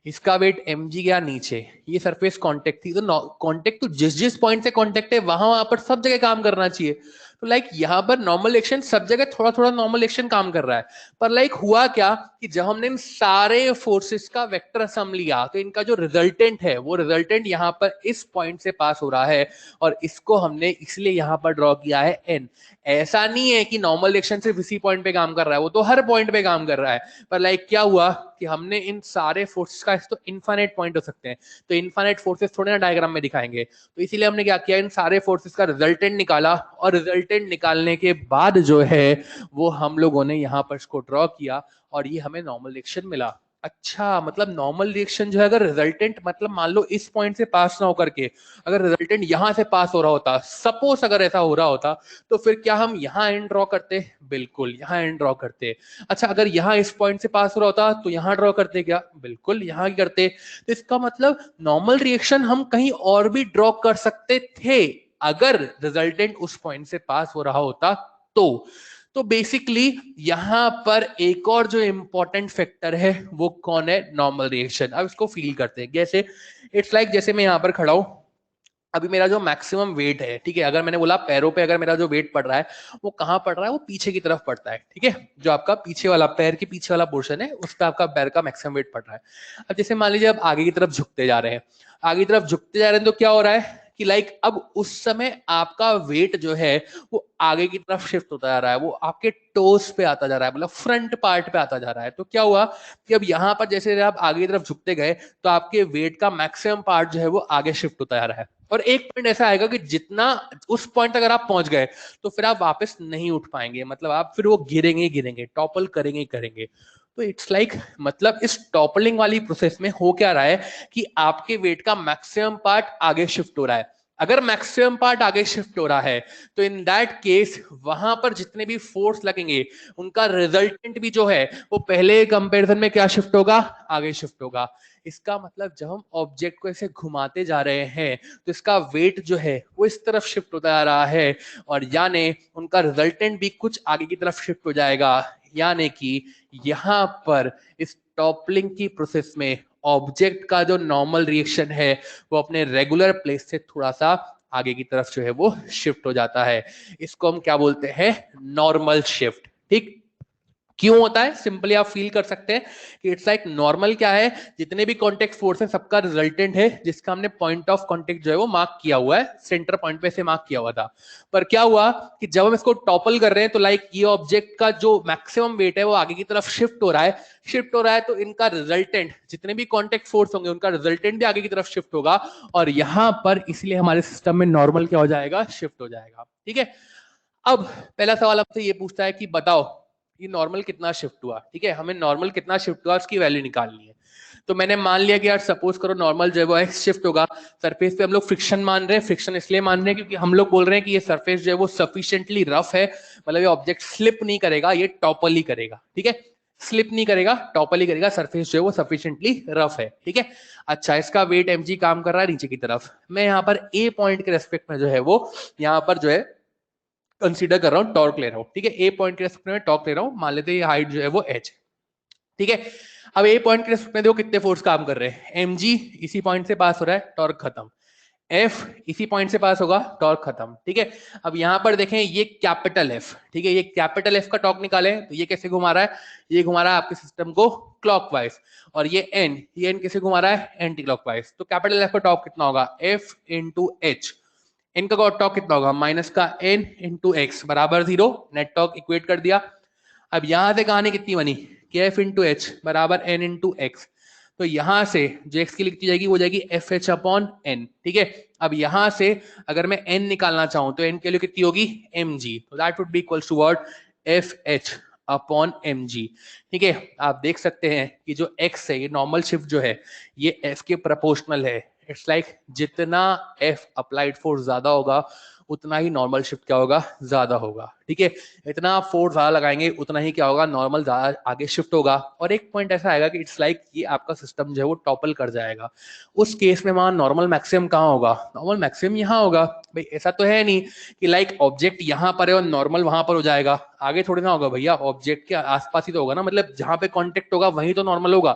इसका वेट mg गया नीचे, ये सरफेस कांटेक्ट थी, तो कांटेक्ट तो जिस जिस पॉइंट से कांटेक्ट है वहां पर सब जगह काम करना चाहिए। तो लाइक यहाँ पर नॉर्मल एक्शन सब जगह थोड़ा थोड़ा नॉर्मल एक्शन काम कर रहा है। पर लाइक हुआ क्या कि जब हमने इन सारे फोर्सेस का वेक्टर सम लिया तो इनका जो रिजल्टेंट है वो रिजल्टेंट यहाँ पर इस पॉइंट से पास हो रहा है, और इसको हमने इसलिए यहाँ पर ड्रॉ किया है n। ऐसा नहीं है कि नॉर्मल एक्शन सिर्फ इसी पॉइंट पे काम कर रहा है, वो तो हर पॉइंट पे काम कर रहा है। पर लाइक क्या हुआ कि हमने इन सारे फोर्सेस का तो इनफाइनाइट पॉइंट हो सकते हैं, तो इनफाइनाइट फोर्सेस थोड़े ना डायग्राम में दिखाएंगे, तो इसीलिए हमने क्या किया, इन सारे फोर्सेस का रिजल्टेंट निकाला, और रिजल्टेंट निकालने के बाद जो है वो हम लोगों ने यहाँ पर इसको ड्रॉ किया, और ये हमें नॉर्मल रिएक्शन मिला। अच्छा, मतलब नॉर्मल रिएक्शन जो है, अगर रिजल्टेंट मतलब मान लो इस पॉइंट से पास ना होकर के अगर रिजल्टेंट यहां से पास हो रहा होता, सपोज अगर ऐसा हो रहा होता, तो फिर क्या हम यहां एंड ड्रॉ करते? बिल्कुल यहां एंड ड्रॉ करते। अच्छा, अगर यहां इस पॉइंट से पास हो रहा होता तो यहां ड्रॉ करते क्या? बिल्कुल यहां ही करते। तो इसका मतलब नॉर्मल रिएक्शन हम कहीं और भी ड्रॉ कर सकते थे अगर रिजल्टेंट उस पॉइंट से पास हो रहा होता तो बेसिकली यहां पर एक और जो इंपॉर्टेंट फैक्टर है वो कौन है? Normal reaction. अब इसको फील करते हैं जैसे, इट्स लाइक जैसे मैं यहां पर खड़ा हूं, अभी मेरा जो मैक्सिमम वेट है, ठीक है, अगर मैंने बोला पैरों पे अगर मेरा जो वेट पड़ रहा है वो कहां पड़ रहा है? वो पीछे की तरफ पड़ता है, ठीक है, जो आपका पीछे वाला पैर के पीछे वाला पोर्शन है उस पर आपका पैर का मैक्सिमम वेट पड़ रहा है। अब जैसे मान लीजिए आप आगे की तरफ झुकते जा रहे हैं, आगे की तरफ झुकते जा रहे हैं, तो क्या हो रहा है कि लाइक अब उस समय आपका वेट जो है वो आगे की तरफ शिफ्ट होता जा रहा है, वो आपके टोस पे आता जा रहा है, मतलब फ्रंट पार्ट पे आता जा रहा है। तो क्या हुआ कि अब यहाँ पर जैसे आप आगे की तरफ झुकते गए तो आपके वेट का मैक्सिमम पार्ट जो है वो आगे शिफ्ट होता जा रहा है, और एक पॉइंट ऐसा आएगा कि जितना उस पॉइंट तक अगर आप पहुंच गए तो फिर आप वापस नहीं उठ पाएंगे, मतलब आप फिर वो गिरेंगे गिरेंगे, टॉपल करेंगे करेंगे। तो इट्स लाइक मतलब इस टॉपलिंग वाली प्रोसेस में हो क्या रहा है कि आपके वेट का मैक्सिमम पार्ट आगे शिफ्ट हो रहा है। अगर मैक्सिमम पार्ट आगे शिफ्ट हो रहा है तो इन दैट केस वहां पर जितने भी फोर्स लगेंगे उनका रिजल्टेंट भी जो है वो पहले कंपैरिजन में क्या शिफ्ट होगा? आगे शिफ्ट होगा। इसका मतलब जब हम ऑब्जेक्ट को ऐसे घुमाते जा रहे हैं तो इसका वेट जो है वो इस तरफ शिफ्ट होता जा रहा है, और यानी उनका रिजल्टेंट भी कुछ आगे की तरफ शिफ्ट हो जाएगा। यानी कि यहाँ पर इस टॉपलिंग की प्रोसेस में ऑब्जेक्ट का जो नॉर्मल रिएक्शन है वो अपने रेगुलर प्लेस से थोड़ा सा आगे की तरफ जो है वो शिफ्ट हो जाता है। इसको हम क्या बोलते हैं? Normal shift. ठीक, क्यों होता है? सिंपली आप फील कर सकते हैं कि इट्स लाइक नॉर्मल क्या है, जितने भी कॉन्टेक्ट फोर्स है सबका रिजल्टेंट है जिसका हमने पॉइंट ऑफ कॉन्टेक्ट जो है वो मार्क किया हुआ है, सेंटर पॉइंट पे से मार्क किया हुआ था। पर क्या हुआ कि जब हम इसको टॉपल कर रहे हैं तो लाइक ये ऑब्जेक्ट का जो मैक्सिमम वेट है वो आगे की तरफ शिफ्ट हो रहा है, तो इनका रिजल्टेंट जितने भी कॉन्टेक्ट फोर्स होंगे उनका रिजल्टेंट भी आगे की तरफ शिफ्ट होगा, और यहां पर इसलिए हमारे सिस्टम में नॉर्मल क्या हो जाएगा? शिफ्ट हो जाएगा। ठीक है, अब पहला सवाल आपसे ये पूछता है कि बताओ ये नॉर्मल कितना शिफ्ट हुआ? ठीक है, हमें नॉर्मल कितना शिफ्ट हुआ उसकी वैल्यू निकालनी है। तो मैंने मान लिया कि यार सपोज करो नॉर्मल जो है वो एक्स शिफ्ट होगा। सरफेस पे हम लोग फ्रिक्शन मान रहे हैं, फ्रिक्शन इसलिए मान रहे हैं क्योंकि हम लोग बोल रहे हैं कि ये सरफेस जो है वो सफिशिएंटली रफ है, मतलब ये ऑब्जेक्ट स्लिप नहीं करेगा, ये टॉपल ही करेगा। ठीक है, स्लिप नहीं करेगा, टॉपल ही करेगा, सरफेस जो है वो सफिशिएंटली रफ है। ठीक है, अच्छा, इसका वेट mg काम कर रहा है नीचे की तरफ। मैं यहाँ पर ए पॉइंट के रेस्पेक्ट में जो है वो यहाँ पर जो है कंसीडर कर रहा हूँ, टॉर्क ले रहा हूँ। ठीक है, ए पॉइंट के रेस्पेक्ट में टॉर्क ले रहा हूँ, मान लेते हैं ये हाइट जो है वो h। ठीक है, अब ए पॉइंट के रेस्पेक्ट में देखो कितने फोर्स काम कर रहे हैं। mg इसी पॉइंट से पास हो रहा है, टॉर्क खत्म। F इसी पॉइंट से पास होगा, टॉर्क खत्म। ठीक है, अब यहां पर देखें ये कैपिटल F, ठीक है, ये कैपिटल F का टॉर्क निकाले तो ये कैसे घुमा रहा है? ये घुमा रहा है आपके सिस्टम को क्लॉकवाइज, और ये n कैसे घुमा रहा है? Anti clockwise. तो कैपिटल F का टॉर्क कितना होगा? F into H. n का टॉर्क कितना होगा? माइनस का n इंटू एक्स बराबर 0। नेट टॉर्क इक्वेट कर दिया। अब यहां से कहानी कितनी बनी कि F इंटू एच बराबर n इंटू एक्स। तो यहां से जो x की लिखी जाएगी वो जाएगी एफ एच अपॉन एन, ठीक है। अब यहां से अगर मैं n निकालना चाहूं तो n के लिए कितनी होगी mg, तो that would be equals to what F H upon mg, ठीक है। आप देख सकते हैं कि जो x है ये नॉर्मल शिफ्ट जो है ये f के प्रोपोर्शनल है। इट्स लाइक जितना f अप्लाइड फोर्स ज्यादा होगा उतना ही नॉर्मल शिफ्ट क्या होगा ज्यादा होगा, ठीक है। इतना फोर्स ज्यादा लगाएंगे उतना ही क्या होगा नॉर्मल ज्यादा आगे शिफ्ट होगा। और एक पॉइंट ऐसा आएगा कि इट्स लाइक ये आपका सिस्टम जो है वो टॉपल कर जाएगा। उस केस में वहां नॉर्मल मैक्सिमम कहाँ होगा, नॉर्मल मैक्सिमम यहाँ होगा। भाई ऐसा तो है नहीं कि लाइक ऑब्जेक्ट यहाँ पर है और नॉर्मल वहां पर हो जाएगा, आगे थोड़ी ना होगा भैया, ऑब्जेक्ट के आसपास ही तो होगा ना, मतलब जहां पे कॉन्टेक्ट होगा वहीं तो नॉर्मल होगा।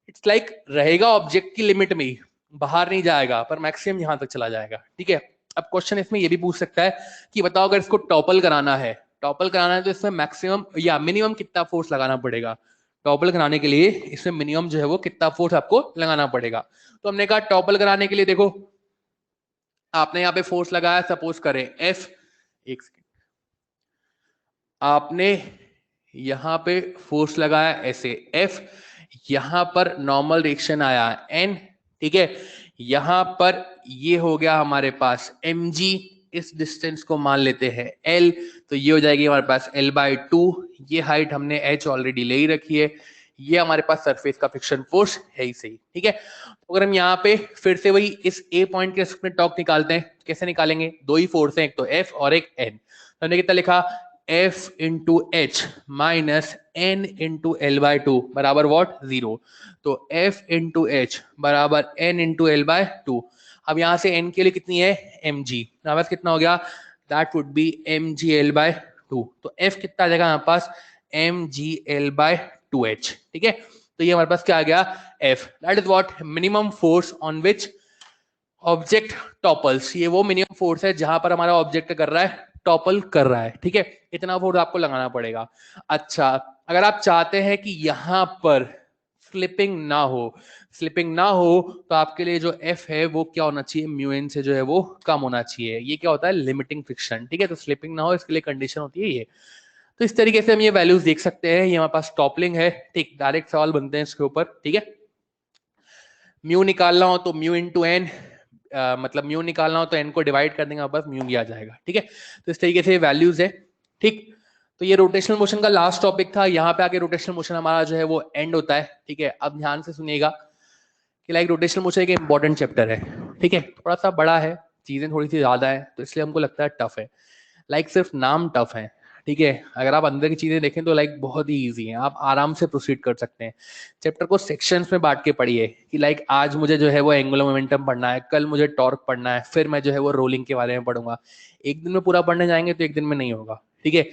इट्स लाइक रहेगा ऑब्जेक्ट की लिमिट में ही, बाहर नहीं जाएगा, पर मैक्सिमम यहां तक चला जाएगा, ठीक है। अब क्वेश्चन इसमें ये भी पूछ सकता है कि बताओ अगर इसको टॉपल कराना है, तो इसमें मैक्सिमम या मिनिमम कितना फोर्स लगाना पड़ेगा। टॉपल कराने के लिए इसमें मिनिमम जो है वो कितना फोर्स आपको लगाना पड़ेगा। तो हमने कहा टॉपल कराने के लिए देखो आपने यहाँ पे फोर्स लगाया, सपोज करें एफ, एक सेकेंड, आपने यहां पे फोर्स लगाया ऐसे एफ, यहां पर नॉर्मल रिएक्शन आया एन, ठीक है। यहां पर ये हो गया हमारे पास mg, इस डिस्टेंस को मान लेते हैं l, तो ये हो जाएगी हमारे पास l/2। ये हाइट हमने h ऑलरेडी ले ही रखी है, ये हमारे पास सरफेस का फ्रिक्शन फोर्स है ही सही, ठीक है। तो अगर हम यहाँ पे फिर से वही इस a पॉइंट के में टॉर्क निकालते हैं, कैसे निकालेंगे, दो ही फोर्स हैं, एक तो f और एक n। तो हमने कितना लिखा F into H minus N into l/2 बराबर वॉट 0। तो F इंटू एच बराबर n इंटू l/2। अब यहां से n के लिए कितनी है mg, हमारे पास कितना हो गया, that would B mg l/2। तो F कितना आ जाएगा हमारे पास mg l/2h, ठीक है। तो ये हमारे पास क्या आ गया F, that is what minimum force on which object topples. ये वो मिनिमम फोर्स है जहां पर हमारा ऑब्जेक्ट कर रहा है टॉपल कर रहा है, ठीक है। इतना फोर्स आपको लगाना पड़ेगा। अच्छा अगर आप चाहते हैं कि यहां पर स्लिपिंग ना हो, स्लिपिंग ना हो तो आपके लिए जो एफ है वो क्या होना चाहिए, म्यू एन से जो है वो कम होना चाहिए। ये क्या होता है लिमिटिंग फ्रिक्शन, ठीक है। तो स्लिपिंग ना हो इसके लिए कंडीशन होती है ये। तो इस तरीके से हम ये वैल्यूज देख सकते हैं। ये हमारे पास टॉपलिंग है, ठीक। डायरेक्ट सवाल बनते हैं इसके ऊपर, ठीक है। म्यू निकालना हो तो म्यू इंटू एन, मतलब म्यू निकालना हो तो एन को डिवाइड कर देंगे, बस म्यू भी आ जाएगा, ठीक है। तो इस तरीके से वैल्यूज है, ठीक। तो ये रोटेशनल मोशन का लास्ट टॉपिक था। यहाँ पे आके रोटेशनल मोशन हमारा जो है वो एंड होता है, ठीक है। अब ध्यान से सुनिएगा कि लाइक रोटेशनल मोशन एक इंपॉर्टेंट चैप्टर है, ठीक है। थोड़ा सा बड़ा है, चीजें थोड़ी सी ज्यादा है, तो इसलिए हमको लगता है टफ है। लाइक सिर्फ नाम टफ है, ठीक है। अगर आप अंदर की चीजें देखें तो लाइक बहुत ही इजी है, आप आराम से प्रोसीड कर सकते हैं। चैप्टर को सेक्शंस में बांट के पढ़िए कि लाइक आज मुझे जो है वो एंगुलर मोमेंटम पढ़ना है, कल मुझे टॉर्क पढ़ना है, फिर मैं जो है वो रोलिंग के बारे में पढ़ूंगा। एक दिन में पूरा पढ़ने जाएंगे तो एक दिन में नहीं होगा, ठीक है।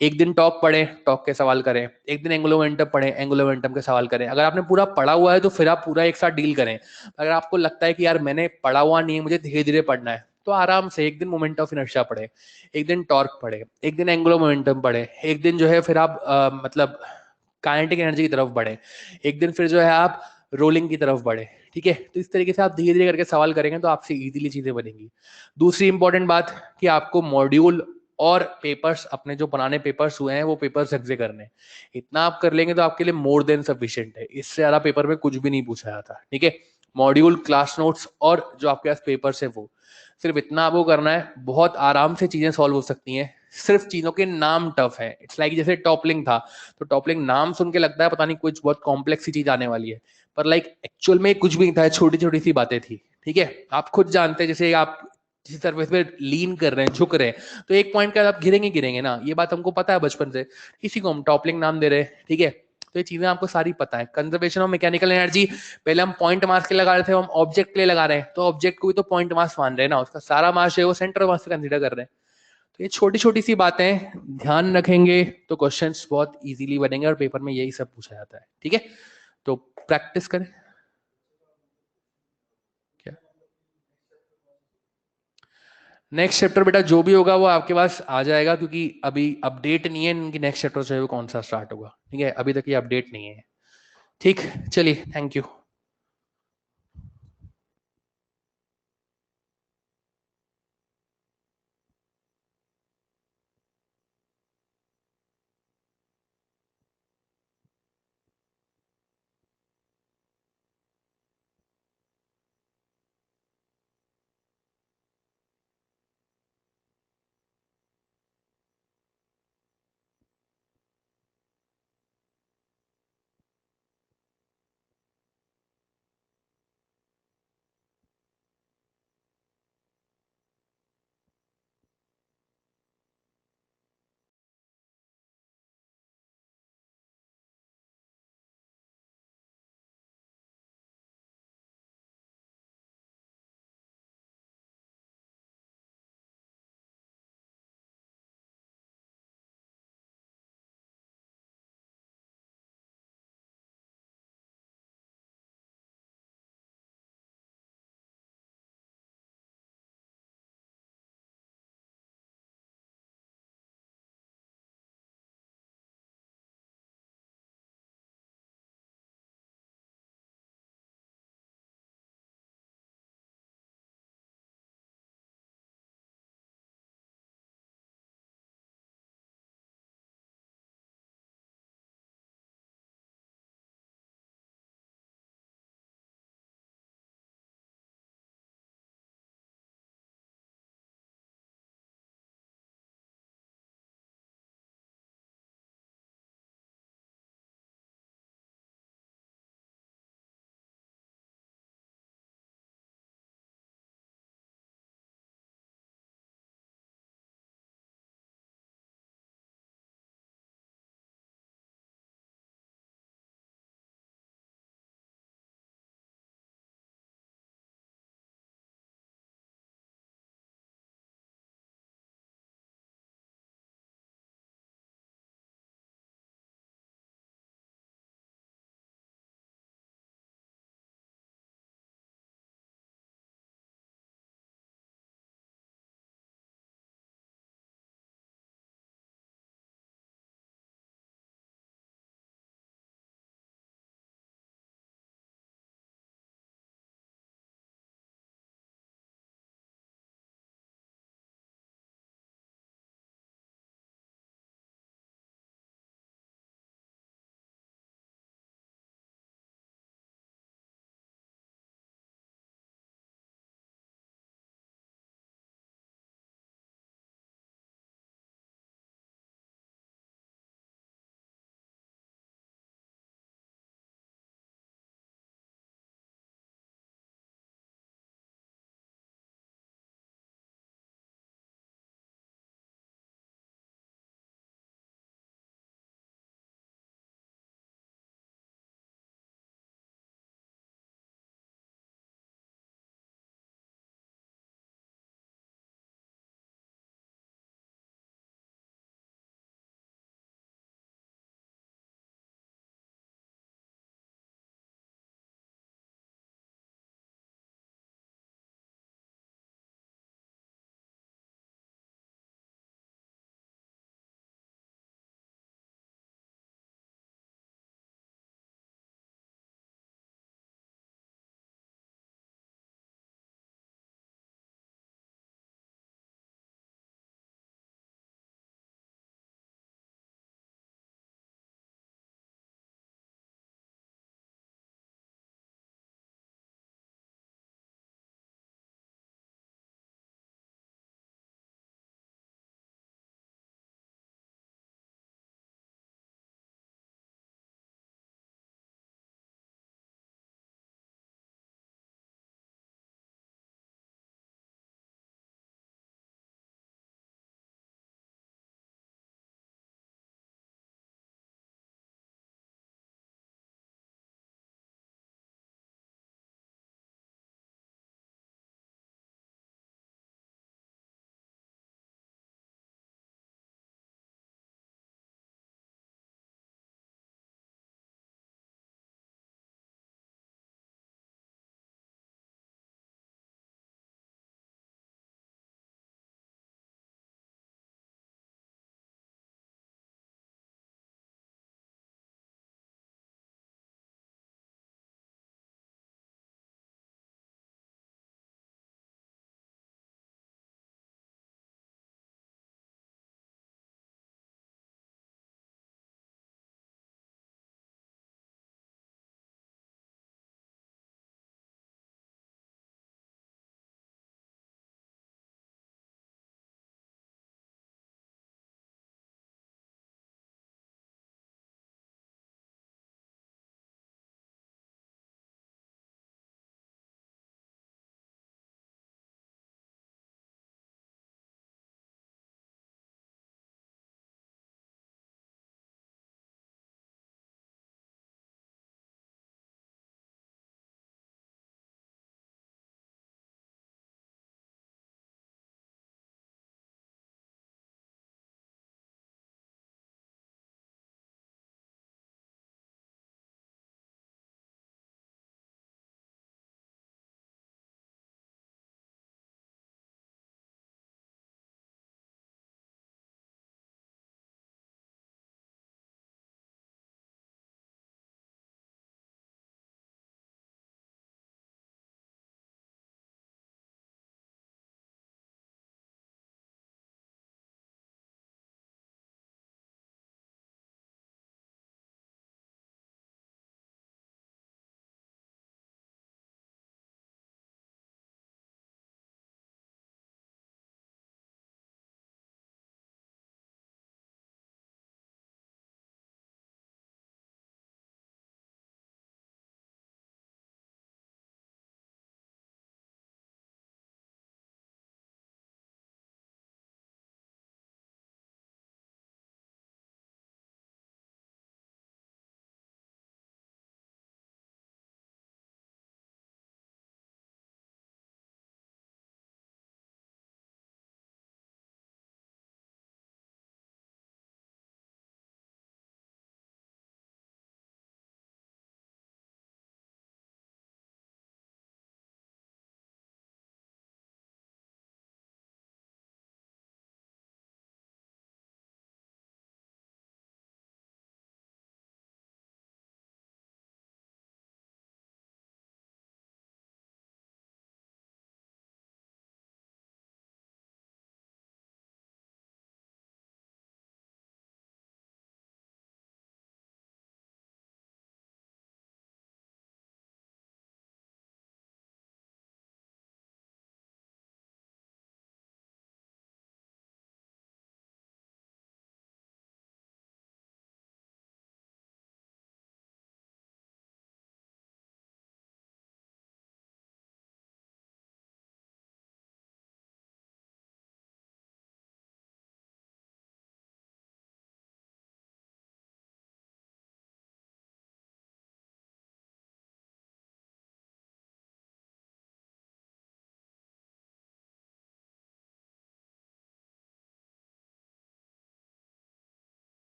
एक दिन टॉर्क पढ़े, टॉर्क के सवाल करें, एक दिन एंगुलर मोमेंटम पढ़े, एंगुलर मोमेंटम के सवाल करें। अगर आपने पूरा पढ़ा हुआ है तो फिर आप पूरा एक साथ डील करें। अगर आपको लगता है कि यार मैंने पढ़ा हुआ नहीं है, मुझे धीरे धीरे पढ़ना है, तो आराम से एक दिन मोमेंट ऑफ इनर्शिया पढ़े, एक दिन टॉर्क पढ़े, एक दिन एंगुलर मोमेंटम पढ़े, एक दिन जो है फिर आप मतलब काइनेटिक एनर्जी की तरफ बढ़े, एक दिन फिर जो है आप रोलिंग की तरफ बढ़े, ठीक है। तो इस तरीके से आप धीरे धीरे करके सवाल करेंगे तो आपसे इजीली चीजें बनेंगी। दूसरी इंपॉर्टेंट बात कि आपको मॉड्यूल और पेपर्स, अपने जो पुराने पेपर्स हुए हैं वो पेपर्स एग्जे करने, इतना आप कर लेंगे तो आपके लिए मोर देन सफिशिएंट है। इससे ज्यादा पेपर में कुछ भी नहीं पूछा जाता, ठीक है। मॉड्यूल, क्लास नोट्स और जो आपके पास पेपर्स है वो, सिर्फ इतना आपको करना है, बहुत आराम से चीजें सॉल्व हो सकती हैं। सिर्फ चीजों के नाम टफ है। इट्स लाइक जैसे टॉपलिंग था, तो टॉपलिंग नाम सुन के लगता है पता नहीं कुछ बहुत कॉम्प्लेक्स सी चीज आने वाली है, पर लाइक एक्चुअल में कुछ भी नहीं था, छोटी छोटी सी बातें थी, ठीक है। आप खुद जानते हैं जैसे आप जिस सरफेस पे लीन कर रहे हैं, झुक रहे हैं, तो एक पॉइंट के बाद आप गिरेंगे गिरेंगे ना, ये बात हमको पता है बचपन से, इसी को हम टॉपलिंग नाम दे रहे हैं, ठीक है। तो ये चीजें आपको सारी पता है। कंजर्वेशन ऑफ मैकेनिकल एनर्जी, पहले हम पॉइंट मास के लगा रहे थे, हम ऑब्जेक्ट के लिए लगा रहे हैं, तो ऑब्जेक्ट को भी तो पॉइंट मास मान रहे हैं ना, उसका सारा मास है वो सेंटर मास से कंसीडर कर रहे हैं। तो ये छोटी छोटी सी बातें ध्यान रखेंगे तो क्वेश्चंस बहुत इजीली बनेंगे और पेपर में यही सब पूछा जाता है, ठीक है। तो प्रैक्टिस करें। क्या नेक्स्ट चैप्टर बेटा जो भी होगा वो आपके पास आ जाएगा, क्योंकि अभी अपडेट नहीं है इनकी नेक्स्ट चैप्टर जो है वो कौन सा स्टार्ट होगा, ठीक है। अभी तक ये अपडेट नहीं है, ठीक। चलिए, थैंक यू।